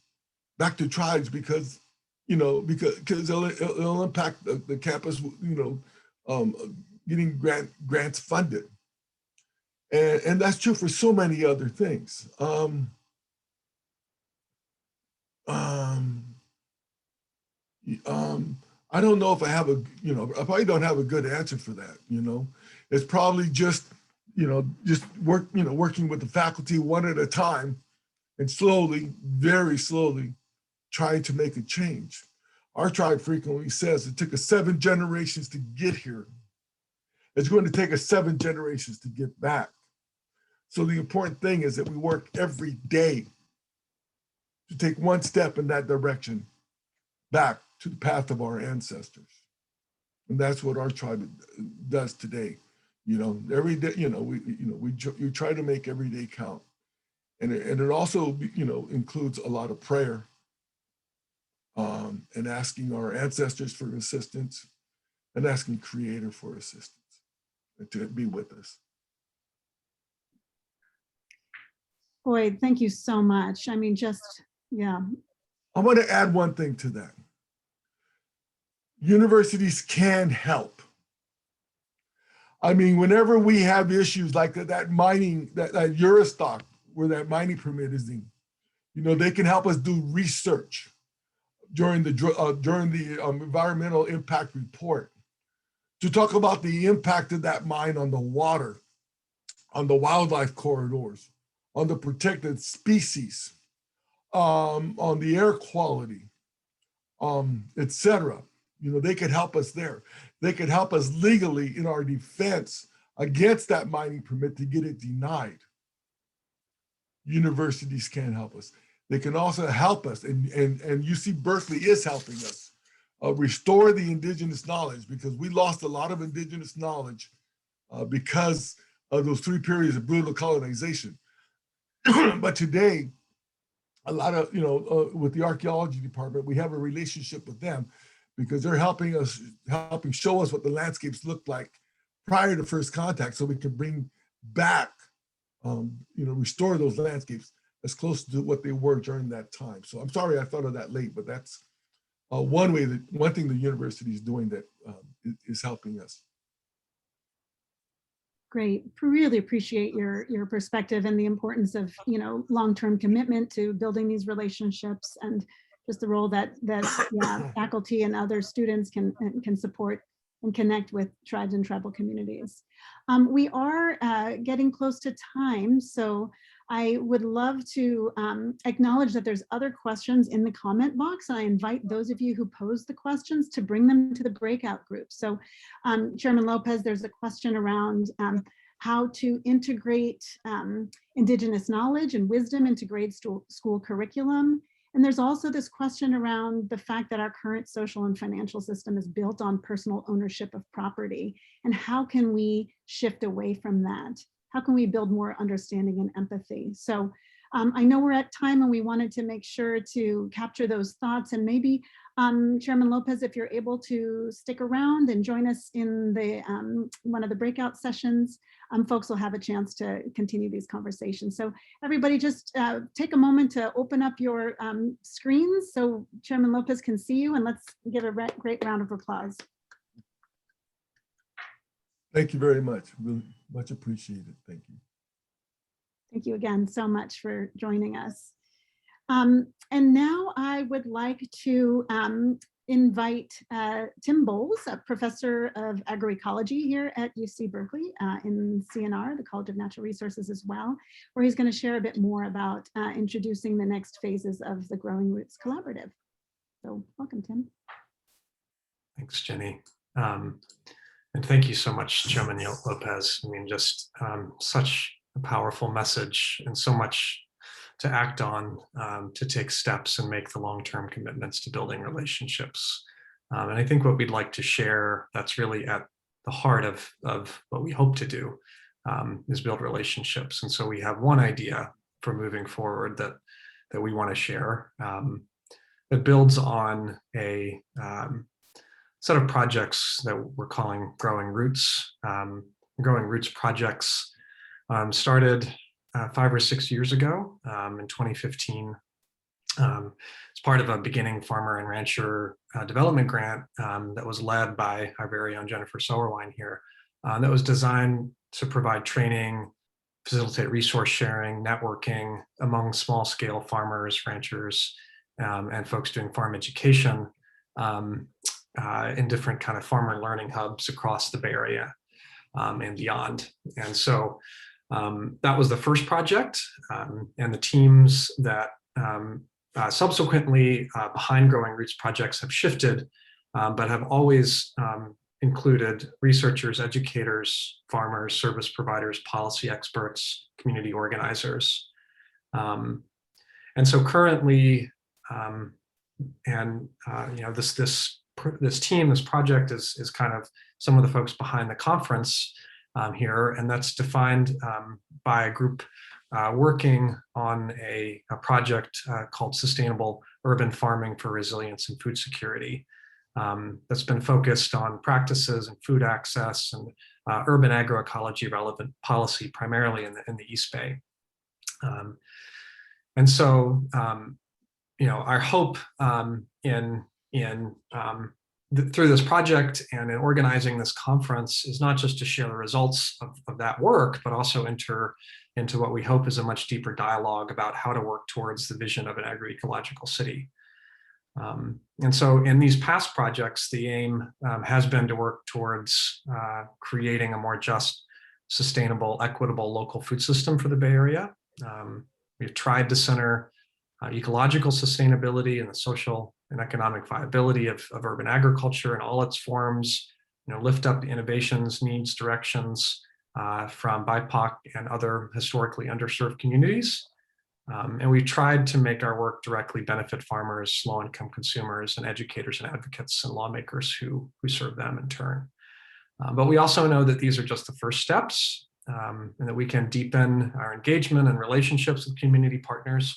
tribes because, you know, because it'll impact the campus, you know, getting grants funded. And that's true for so many other things. I don't know if I have a, you know, I probably don't have a good answer for that, you know. It's probably just, you know, working with the faculty one at a time and slowly, very slowly, trying to make a change. Our tribe frequently says it took us 7 generations to get here. It's going to take us 7 generations to get back. So the important thing is that we work every day to take one step in that direction back to the path of our ancestors. And that's what our tribe does today. You know, every day, we try to make every day count. And it also, you know, includes a lot of prayer and asking our ancestors for assistance and asking Creator for assistance and to be with us. Boy, thank you so much. I mean, just, yeah. I want to add one thing to that. Universities can help. I mean, whenever we have issues like that mining, that Eurostock, where that mining permit is in, you know, they can help us do research during the environmental impact report to talk about the impact of that mine on the water, on the wildlife corridors, on the protected species, on the air quality, etc. You know, they could help us there. They could help us legally in our defense against that mining permit to get it denied. Universities can help us. They can also help us, and UC Berkeley is helping us restore the indigenous knowledge, because we lost a lot of indigenous knowledge because of those 3 periods of brutal colonization. But today, a lot of, you know, with the archaeology department, we have a relationship with them because they're helping show us what the landscapes looked like prior to first contact, so we can bring back, you know, restore those landscapes as close to what they were during that time. So I'm sorry I thought of that late, but that's one thing the university is doing that is helping us. Great. Really appreciate your perspective and the importance of, you know, long-term commitment to building these relationships, and just the role that yeah, faculty and other students can support and connect with tribes and tribal communities. We are getting close to time, so I would love to acknowledge that there's other questions in the comment box. I invite those of you who posed the questions to bring them to the breakout group. So Chairman Lopez, there's a question around how to integrate Indigenous knowledge and wisdom into grade school curriculum. And there's also this question around the fact that our current social and financial system is built on personal ownership of property. And how can we shift away from that? How can we build more understanding and empathy? So I know we're at time and we wanted to make sure to capture those thoughts, and maybe Chairman Lopez, if you're able to stick around and join us in the one of the breakout sessions, folks will have a chance to continue these conversations. So everybody just take a moment to open up your screens so Chairman Lopez can see you, and let's give a great round of applause. Thank you very much. Really much appreciated. Thank you. Thank you again so much for joining us. And now I would like to invite Tim Bowles, a professor of agroecology here at UC Berkeley in CNR, the College of Natural Resources as well, where he's going to share a bit more about introducing the next phases of the Growing Roots Collaborative. So welcome, Tim. Thanks, Jenny. And thank you so much, Chairman Lopez. I mean, just such a powerful message and so much act on, to take steps and make the long-term commitments to building relationships. And I think what we'd like to share that's really at the heart of what we hope to do is build relationships. And so we have one idea for moving forward that we want to share. It builds on a set of projects that we're calling Growing Roots. Growing Roots projects started 5 or 6 years ago in 2015. It's part of a beginning farmer and rancher development grant that was led by our very own Jennifer Sowerline here. That was designed to provide training, facilitate resource sharing, networking among small scale farmers, ranchers, and folks doing farm education in different kind of farmer learning hubs across the Bay Area and beyond. And so that was the first project, and the teams that subsequently behind Growing Roots projects have shifted, but have always included researchers, educators, farmers, service providers, policy experts, community organizers. And so currently, this team, this project is kind of some of the folks behind the conference here, and that's defined by a group working on a project called Sustainable Urban Farming for Resilience and Food Security. That's been focused on practices and food access and urban agroecology relevant policy, primarily in the East Bay. And so, our hope through this project and in organizing this conference is not just to share the results of that work, but also enter into what we hope is a much deeper dialogue about how to work towards the vision of an agroecological city. And so in these past projects, the aim has been to work towards creating a more just, sustainable, equitable local food system for the Bay Area. We've tried to center ecological sustainability and the social and economic viability of urban agriculture in all its forms, lift up innovations, needs, directions from BIPOC and other historically underserved communities. And we've tried to make our work directly benefit farmers, low-income consumers, and educators and advocates and lawmakers who serve them in turn. But we also know that these are just the first steps, and that we can deepen our engagement and relationships with community partners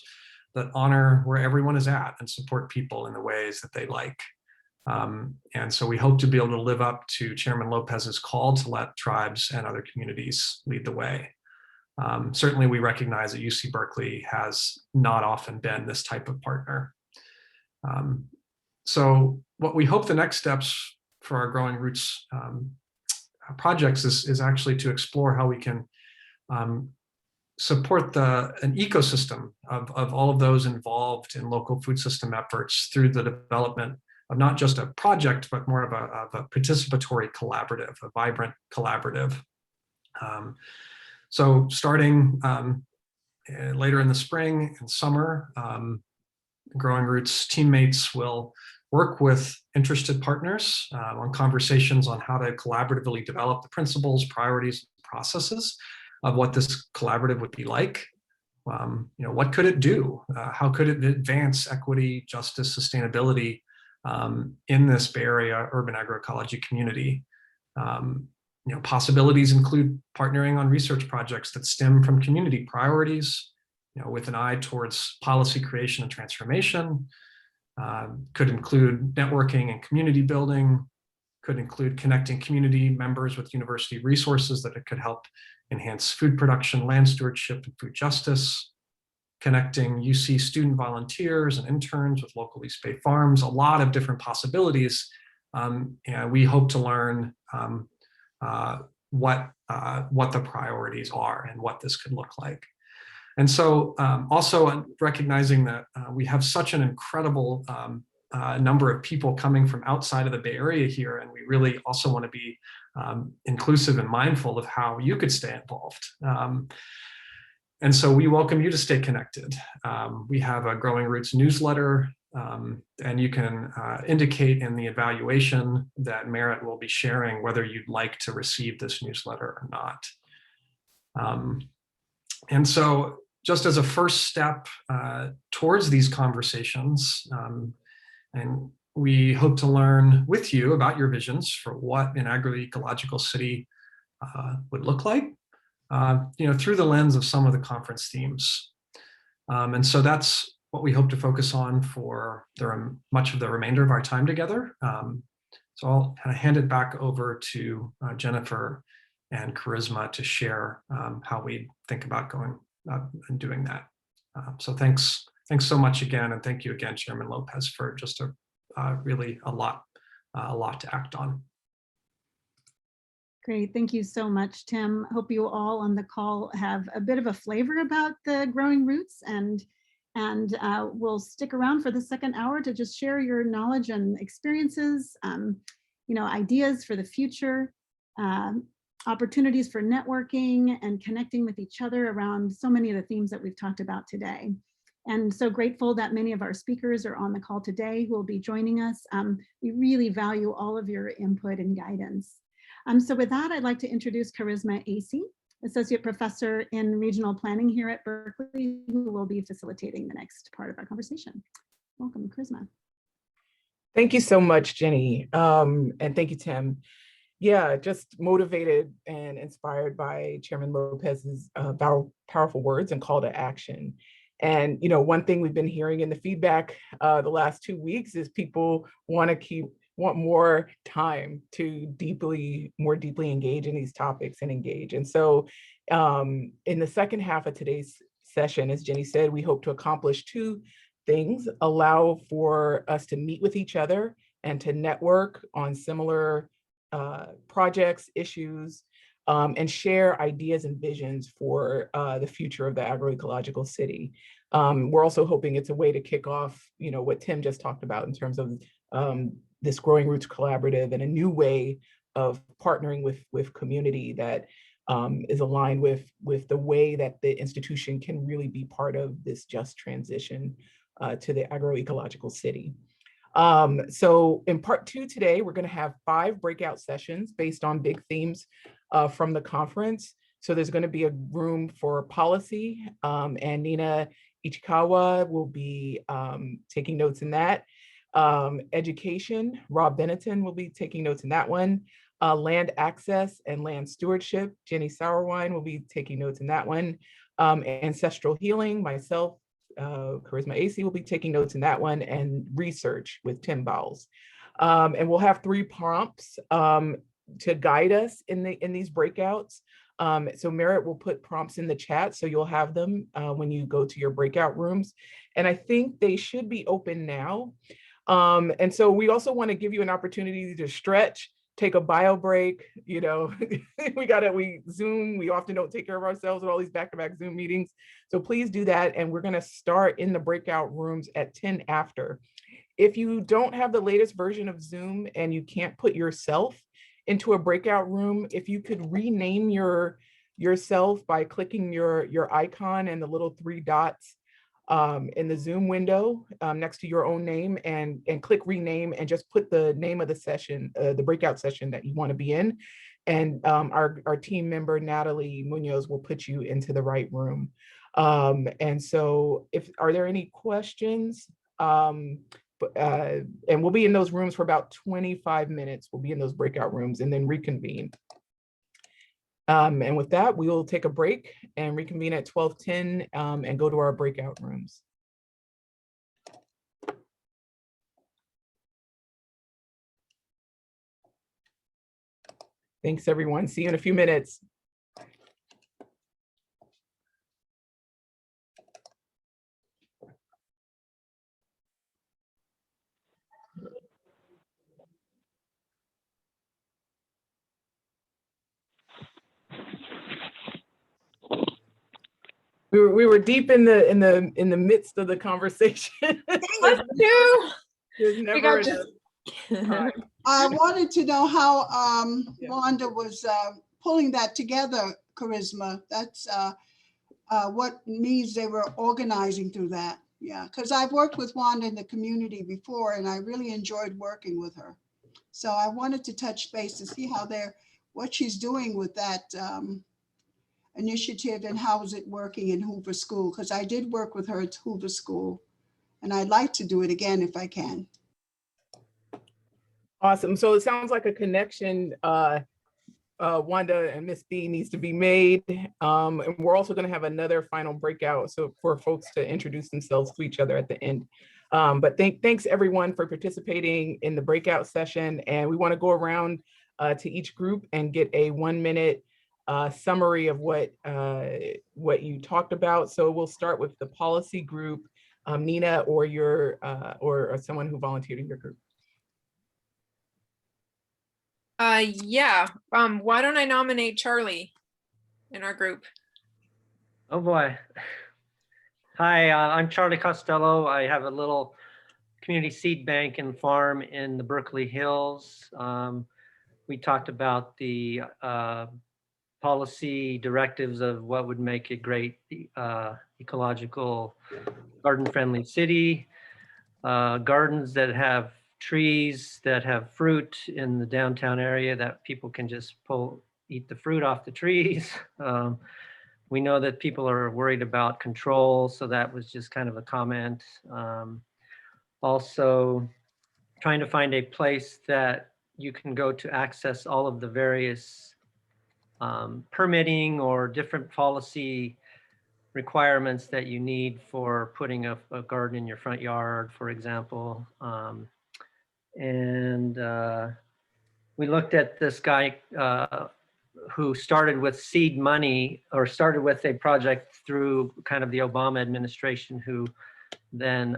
that honor where everyone is at and support people in the ways that they like. And so we hope to be able to live up to Chairman Lopez's call to let tribes and other communities lead the way. Certainly we recognize that UC Berkeley has not often been this type of partner. So what we hope the next steps for our Growing Roots projects is actually to explore how we can support an ecosystem of all of those involved in local food system efforts through the development of not just a project, but more of a participatory collaborative, a vibrant collaborative. So starting later in the spring and summer, Growing Roots teammates will work with interested partners on conversations on how to collaboratively develop the principles, priorities, processes of what this collaborative would be like. What could it do? How could it advance equity, justice, sustainability in this Bay Area urban agroecology community? Possibilities include partnering on research projects that stem from community priorities, with an eye towards policy creation and transformation. Could include networking and community building. Could include connecting community members with university resources that it could help enhance food production, land stewardship, and food justice. Connecting UC student volunteers and interns with local East Bay farms. A lot of different possibilities. And we hope to learn what the priorities are and what this could look like. And so also recognizing that we have such an incredible number of people coming from outside of the Bay Area here, and we really also want to be inclusive and mindful of how you could stay involved. And so we welcome you to stay connected. We have a Growing Roots newsletter, and you can indicate in the evaluation that Merit will be sharing whether you'd like to receive this newsletter or not. And so just as a first step towards these conversations, and we hope to learn with you about your visions for what an agroecological city would look like, through the lens of some of the conference themes. And so that's what we hope to focus on for much of the remainder of our time together. So I'll kind of hand it back over to Jennifer and Charisma to share how we think about going and doing that. So thanks so much again, and thank you again, Chairman Lopez, for just really a lot to act on. Great, thank you so much, Tim. Hope you all on the call have a bit of a flavor about the growing roots, and we'll stick around for the second hour to just share your knowledge and experiences, ideas for the future, opportunities for networking and connecting with each other around so many of the themes that we've talked about today. And so grateful that many of our speakers are on the call today who will be joining us. We really value all of your input and guidance. So with that, I'd like to introduce Charisma AC, Associate Professor in Regional Planning here at Berkeley, who will be facilitating the next part of our conversation. Welcome, Charisma. Thank you so much, Jenny. And thank you, Tim. Yeah, just motivated and inspired by Chairman Lopez's powerful words and call to action. And, one thing we've been hearing in the feedback the last 2 weeks is people want more time to more deeply engage in these topics and engage. And so in the second half of today's session, as Jenny said, we hope to accomplish 2 things: allow for us to meet with each other and to network on similar projects, issues, and share ideas and visions for the future of the agroecological city. We're also hoping it's a way to kick off, what Tim just talked about in terms of this Growing Roots Collaborative and a new way of partnering with community that is aligned with the way that the institution can really be part of this just transition to the agroecological city. So in part 2 today, we're going to have 5 breakout sessions based on big themes from the conference. So there's going to be a room for policy, and Nina Ichikawa will be taking notes in that. Education, Rob Benetton will be taking notes in that one. Land access and land stewardship, Jenny Sauerwein will be taking notes in that one. Ancestral healing, myself, Charisma AC will be taking notes in that one, and research with Tim Bowles. And we'll have 3 prompts to guide us in these breakouts. So Merritt will put prompts in the chat, so you'll have them when you go to your breakout rooms. And I think they should be open now. And so we also want to give you an opportunity to stretch, take a bio break. We Zoom, we often don't take care of ourselves with all these back-to-back Zoom meetings. So please do that. And we're going to start in the breakout rooms at 10 after. If you don't have the latest version of Zoom and you can't put yourself into a breakout room, if you could rename yourself by clicking your icon and the little 3 dots in the Zoom window next to your own name, and click rename and just put the name of the session, the breakout session that you want to be in. And our team member, Natalie Munoz, will put you into the right room. And so are there any questions? And we'll be in those rooms for about 25 minutes. We'll be in those breakout rooms and then reconvene. And with that, we will take a break and reconvene at 12:10 and go to our breakout rooms. Thanks, everyone. See you in a few minutes. We were deep in the midst of the conversation. I wanted to know how Wanda was pulling that together, Charisma. That's what means they were organizing through that. Yeah, because I've worked with Wanda in the community before, and I really enjoyed working with her. So I wanted to touch base to see how what she's doing with that. initiative and how is it working in Hoover School? Because I did work with her at Hoover School and I'd like to do it again if I can. Awesome. So it sounds like a connection, Wanda and Miss B, needs to be made. And we're also going to have another final breakout, so for folks to introduce themselves to each other at the end. But thanks everyone for participating in the breakout session. And we want to go around to each group and get a 1-minute summary of what you talked about. So we'll start with the policy group, Nina, or your or someone who volunteered in your group. Yeah. Why don't I nominate Charlie in our group? Oh boy. Hi, I'm Charlie Costello. I have a little community seed bank and farm in the Berkeley Hills. We talked about the policy directives of what would make a great ecological, garden-friendly city, gardens that have trees that have fruit in the downtown area that people can just eat the fruit off the trees. We know that people are worried about control, so that was just kind of a comment. Also, trying to find a place that you can go to access all of the various permitting or different policy requirements that you need for putting a garden in your front yard, for example. And we looked at this guy who started with seed money, or started with a project through kind of the Obama administration, who then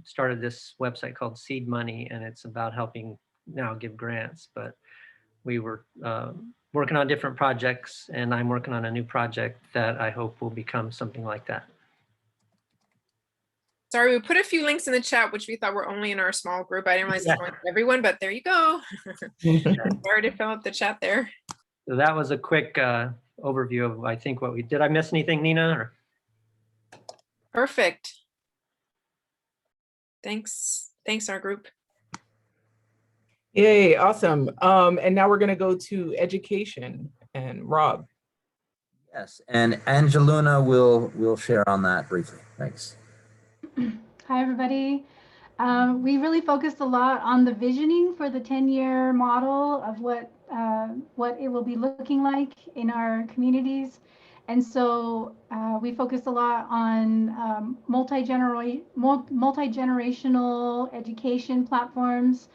started this website called Seed Money, and it's about helping now give grants. But we were working on different projects, and I'm working on a new project that I hope will become something like that. Sorry, we put a few links in the chat, which we thought were only in our small group. I didn't realize it's going to everyone, but there you go. Sorry to fill up the chat there. So that was a quick overview of, I think, what we did. I miss anything, Nina? Or? Perfect. Thanks, our group. Yay, awesome. And now we're going to go to education and Rob. Yes, and Angeluna will share on that briefly. Thanks. Hi, everybody. We really focused a lot on the visioning for the 10-year model of what it will be looking like in our communities. And so we focused a lot on multi-generational education platforms.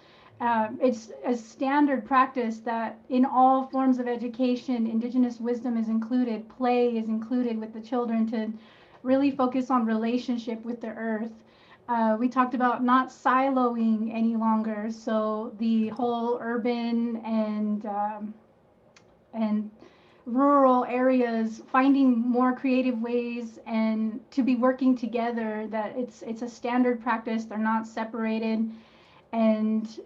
It's a standard practice that in all forms of education, Indigenous wisdom is included, play is included with the children to really focus on relationship with the earth. We talked about not siloing any longer, so the whole urban and rural areas finding more creative ways and to be working together, that it's a standard practice, they're not separated, and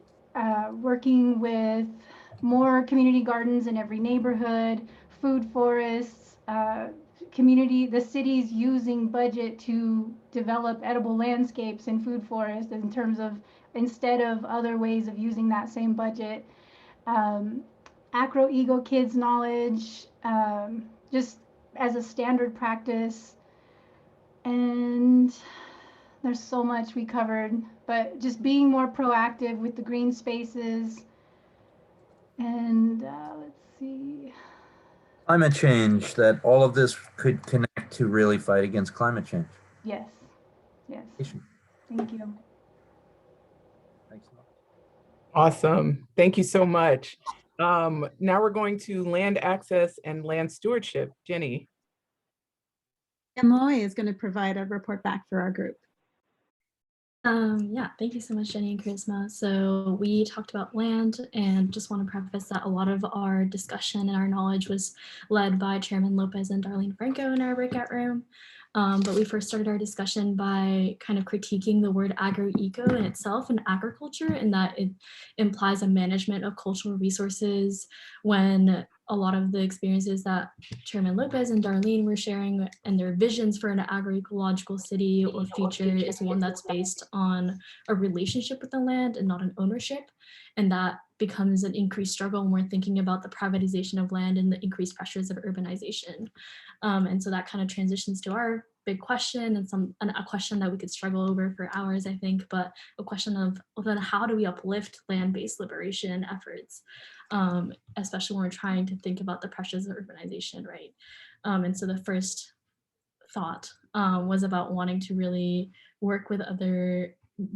working with more community gardens in every neighborhood, food forests, the cities using budget to develop edible landscapes and food forests in terms of, instead of other ways of using that same budget. Agroecological kids knowledge, just as a standard practice. And there's so much we covered, but just being more proactive with the green spaces. And let's see. Climate change, that all of this could connect to really fight against climate change. Yes, yes. Thank you. Thanks a lot. Awesome. Thank you so much. Now we're going to land access and land stewardship. Jenny. Amah is going to provide a report back for our group. Yeah, thank you so much, Jenny and Charisma. So we talked about land, and just want to preface that a lot of our discussion and our knowledge was led by Chairman Lopez and Darlene Franco in our breakout room. But we first started our discussion by kind of critiquing the word agroeco in itself and agriculture, and that it implies a management of cultural resources, when a lot of the experiences that Chairman Lopez and Darlene were sharing and their visions for an agroecological city or future is one that's based on a relationship with the land and not an ownership. And that becomes an increased struggle when we're thinking about the privatization of land and the increased pressures of urbanization. And so that kind of transitions to our big question, and a question that we could struggle over for hours, I think, but a question of, well, then how do we uplift land-based liberation efforts, especially when we're trying to think about the pressures of urbanization, right? And so the first thought was about wanting to really work with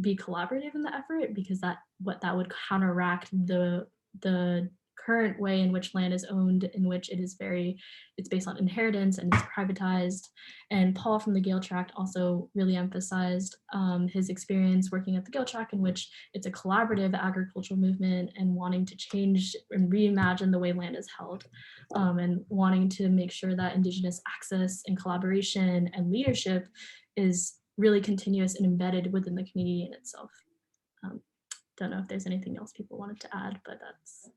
be collaborative in the effort, because that would counteract the current way in which land is owned, in which it's based on inheritance and it's privatized. And Paul from the Gale Tract also really emphasized his experience working at the Gale Tract, in which it's a collaborative agricultural movement and wanting to change and reimagine the way land is held, and wanting to make sure that Indigenous access and collaboration and leadership is really continuous and embedded within the community in itself. Don't know if there's anything else people wanted to add, but that's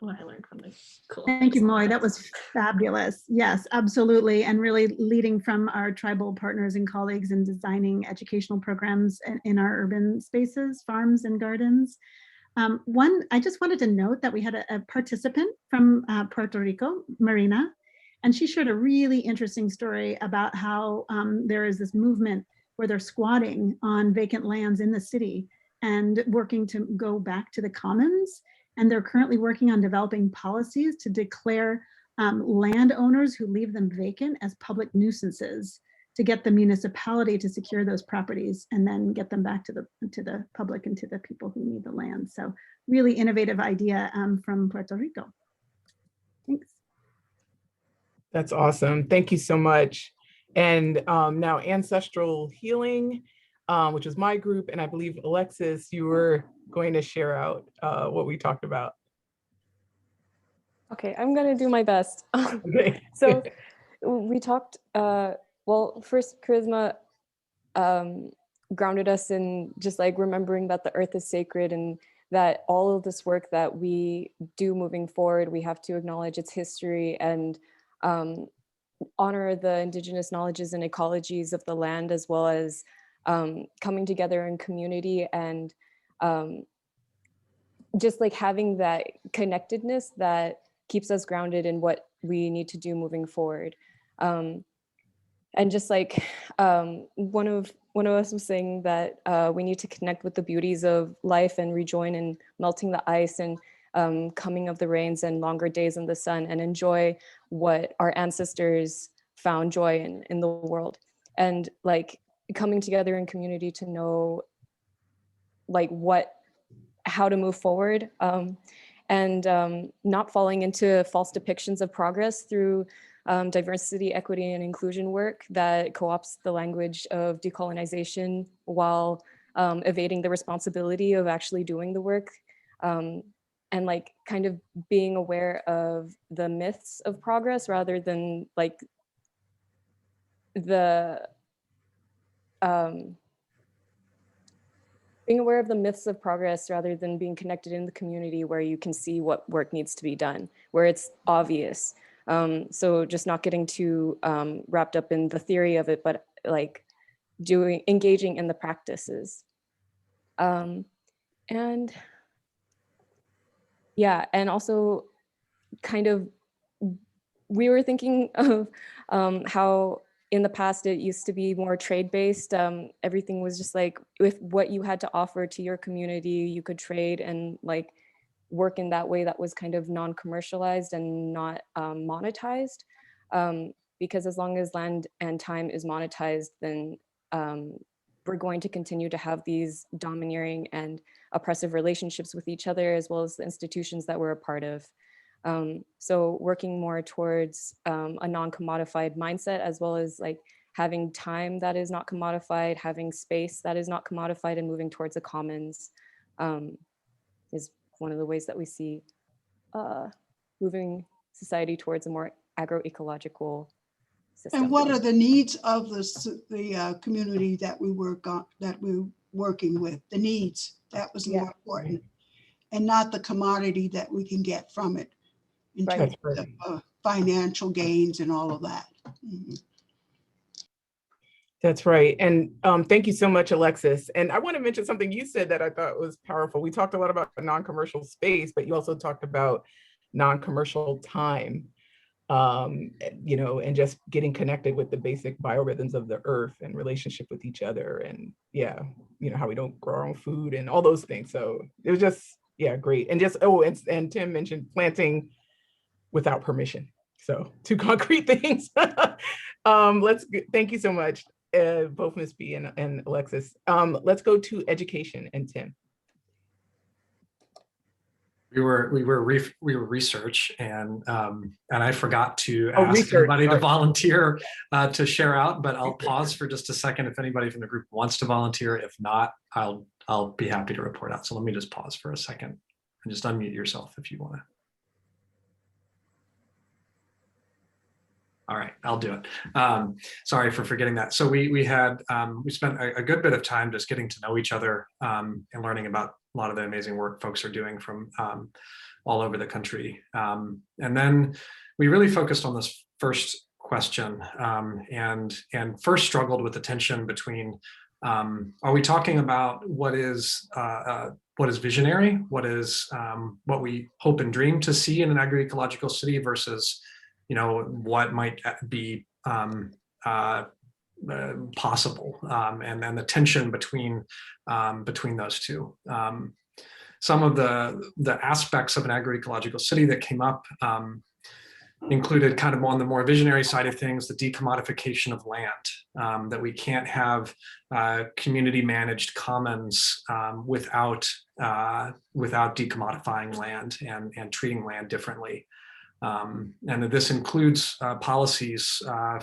what I learned from the cool. Thank you, Molly. That was fabulous. Yes, absolutely. And really leading from our tribal partners and colleagues in designing educational programs in our urban spaces, farms and gardens. I just wanted to note that we had a participant from Puerto Rico, Marina, and she shared a really interesting story about how there is this movement where they're squatting on vacant lands in the city and working to go back to the commons. And they're currently working on developing policies to declare landowners who leave them vacant as public nuisances, to get the municipality to secure those properties and then get them back to the public and to the people who need the land. So really innovative idea from Puerto Rico. Thanks. That's awesome. Thank you so much. And now Ancestral Healing, which is my group, and I believe Alexis, you were going to share out what we talked about. Okay, I'm gonna do my best. Okay. So we talked, well, first Charisma grounded us in just like remembering that the earth is sacred, and that all of this work that we do moving forward, we have to acknowledge its history and honor the indigenous knowledges and ecologies of the land, as well as coming together in community and just like having that connectedness that keeps us grounded in what we need to do moving forward. And just like one of us was saying that we need to connect with the beauties of life and rejoin in melting the ice and coming of the rains and longer days in the sun, and enjoy what our ancestors found joy in the world. And like coming together in community to know like how to move forward, and not falling into false depictions of progress through diversity, equity, and inclusion work that co-opts the language of decolonization while evading the responsibility of actually doing the work. And like kind of being aware of the myths of progress rather than like being aware of the myths of progress rather than being connected in the community where you can see what work needs to be done, where it's obvious. So just not getting too wrapped up in the theory of it, but like engaging in the practices. And yeah, and also kind of, we were thinking of how in the past it used to be more trade-based. Everything was just like, with what you had to offer to your community, you could trade and like work in that way that was kind of non-commercialized and not monetized. Because as long as land and time is monetized, then we're going to continue to have these domineering and oppressive relationships with each other, as well as the institutions that we're a part of. So working more towards a non-commodified mindset, as well as like having time that is not commodified, having space that is not commodified, and moving towards the commons is one of the ways that we see moving society towards a more agroecological system. And what are the needs of the community that we work on, that we're working with? The needs, that was more important, and not the commodity that we can get from it in terms of financial gains and all of that. Mm-hmm. That's right. And thank you so much, Alexis. And I want to mention something you said that I thought was powerful. We talked a lot about non-commercial space, but you also talked about non-commercial time, you know, and just getting connected with the basic biorhythms of the earth and relationship with each other. And yeah, you know, how we don't grow our own food and all those things. So it was just, yeah, great. And just, oh, and Tim mentioned planting without permission. So 2 concrete things. Thank you so much, both Ms. B and Alexis. Let's go to education and Tim. We were research, and I forgot to ask anybody to volunteer to share out, but I'll pause for just a second if anybody from the group wants to volunteer. If not, I'll be happy to report out. So let me just pause for a second and just unmute yourself if you want to. All right, I'll do it. Sorry for forgetting that. So we spent a good bit of time just getting to know each other and learning about a lot of the amazing work folks are doing from all over the country. And then we really focused on this first question and first struggled with the tension between, are we talking about what is visionary, what we hope and dream to see in an agroecological city versus, you know, what might be possible, and then the tension between those two. Some of the aspects of an agroecological city that came up included kind of on the more visionary side of things, the decommodification of land, that we can't have community managed commons without decommodifying land and treating land differently. And that this includes policies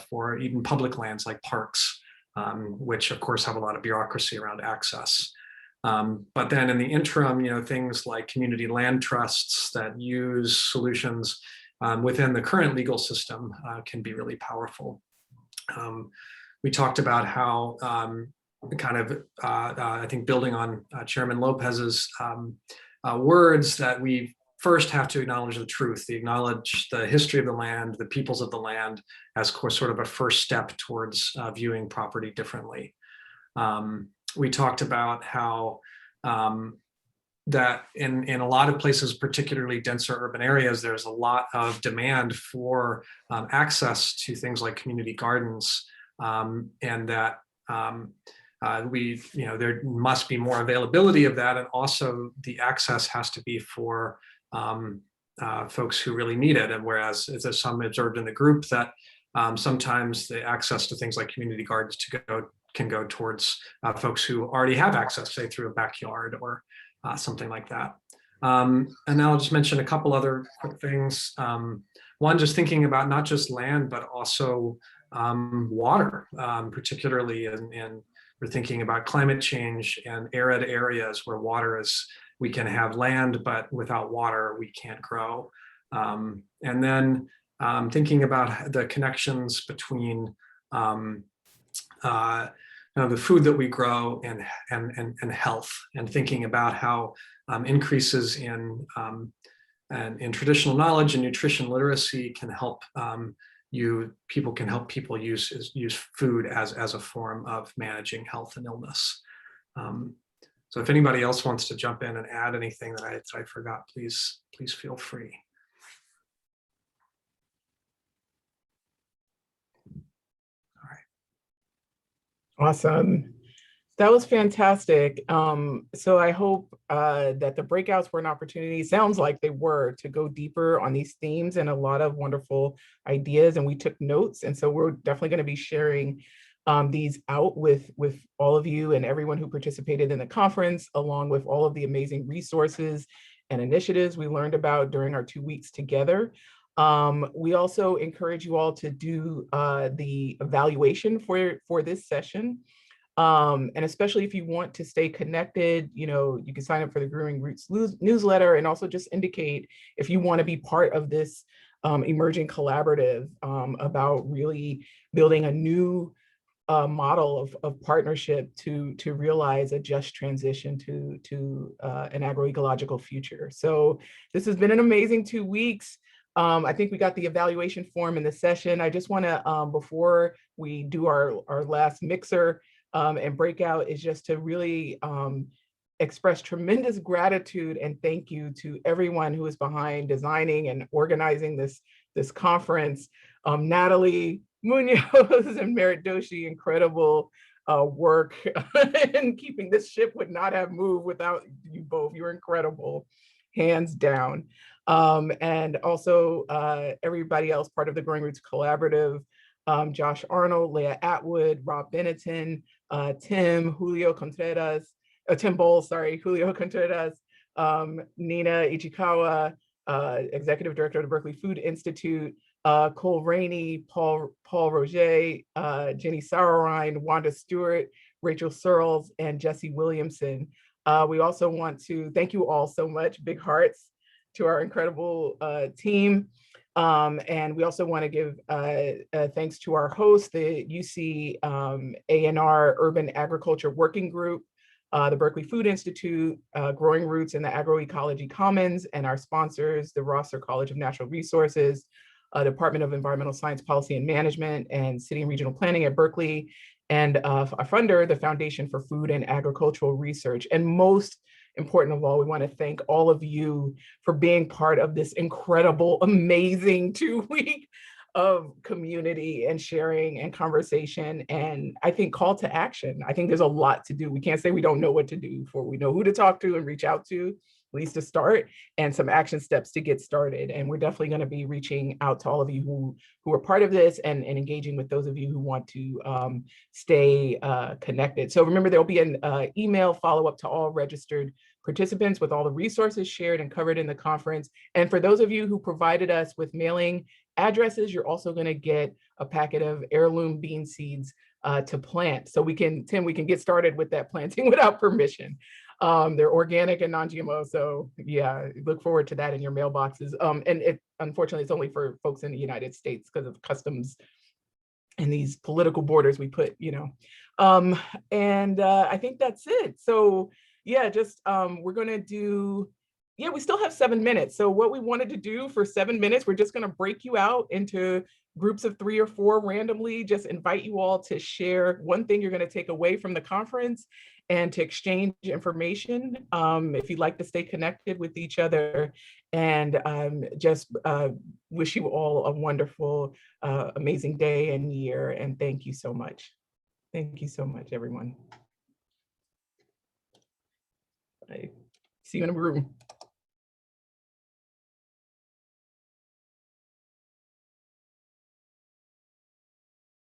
for even public lands like parks, which of course have a lot of bureaucracy around access. But then in the interim, you know, things like community land trusts that use solutions within the current legal system can be really powerful. We talked about how I think building on Chairman Lopez's words, that we first have to acknowledge the truth, acknowledge the history of the land, the peoples of the land, as sort of a first step towards viewing property differently. We talked about how that in a lot of places, particularly denser urban areas, there's a lot of demand for access to things like community gardens, and that there must be more availability of that, and also the access has to be for folks who really need it. And whereas there's some observed in the group that sometimes the access to things like community gardens can go towards folks who already have access, say through a backyard or something like that. And now I'll just mention a couple other quick things. One, just thinking about not just land, but also water, particularly we're thinking about climate change and arid areas where water is, we can have land, but without water, we can't grow. And then thinking about the connections between the food that we grow and health, and thinking about how increases in traditional knowledge and nutrition literacy can help people use food as a form of managing health and illness. So if anybody else wants to jump in and add anything that I forgot, please feel free. All right. Awesome. That was fantastic. So I hope that the breakouts were an opportunity, sounds like they were, to go deeper on these themes and a lot of wonderful ideas, and we took notes. And so we're definitely going to be sharing these out with all of you and everyone who participated in the conference, along with all of the amazing resources and initiatives we learned about during our 2 weeks together. We also encourage you all to do the evaluation for this session. And especially if you want to stay connected, you can sign up for the Growing Roots newsletter, and also just indicate if you want to be part of this emerging collaborative about really building a new model of partnership to realize a just transition to an agroecological future. So this has been an amazing 2 weeks. I think we got the evaluation form in the session. I just want to, before we do our last mixer and breakout, is just to really express tremendous gratitude and thank you to everyone who is behind designing and organizing this conference. Natalie Munoz and Merit Doshi, incredible work and keeping this ship would not have moved without you both. You're incredible, hands down. And also everybody else part of the Growing Roots Collaborative, Josh Arnold, Leah Atwood, Rob Benetton, Tim Bowles, Julio Contreras, Nina Ichikawa, Executive Director of the Berkeley Food Institute, Cole Rainey, Paul Roger, Jenny Sauerrein, Wanda Stewart, Rachel Searles, and Jesse Williamson. We also want to thank you all so much, big hearts to our incredible team. And we also want to give thanks to our host, the UC A&R Urban Agriculture Working Group, the Berkeley Food Institute, Growing Roots and the Agroecological Commons, and our sponsors, the Rosser College of Natural Resources, Department of Environmental Science, Policy and Management, and City and Regional Planning at Berkeley, and our funder, the Foundation for Food and Agricultural Research. And most important of all, we want to thank all of you for being part of this incredible, amazing 2-week of community and sharing and conversation. And I think call to action. I think there's a lot to do. We can't say we don't know what to do, for we know who to talk to and reach out to, at least to start, and some action steps to get started. And we're definitely going to be reaching out to all of you who are part of this and engaging with those of you who want to stay connected. So remember, there'll be an email follow-up to all registered participants with all the resources shared and covered in the conference. And for those of you who provided us with mailing addresses, you're also going to get a packet of heirloom bean seeds to plant. So Tim, we can get started with that planting without permission. They're organic and non-GMO. So yeah, look forward to that in your mailboxes. And unfortunately, it's only for folks in the United States because of customs and these political borders we put, I think that's it. So yeah, just we're gonna do, we still have 7 minutes. So what we wanted to do for 7 minutes, we're just gonna break you out into groups of 3 or 4 randomly, just invite you all to share one thing you're gonna take away from the conference and to exchange information if you'd like to stay connected with each other. And just wish you all a wonderful, amazing day and year. And thank you so much. Thank you so much, everyone. I see you in a room.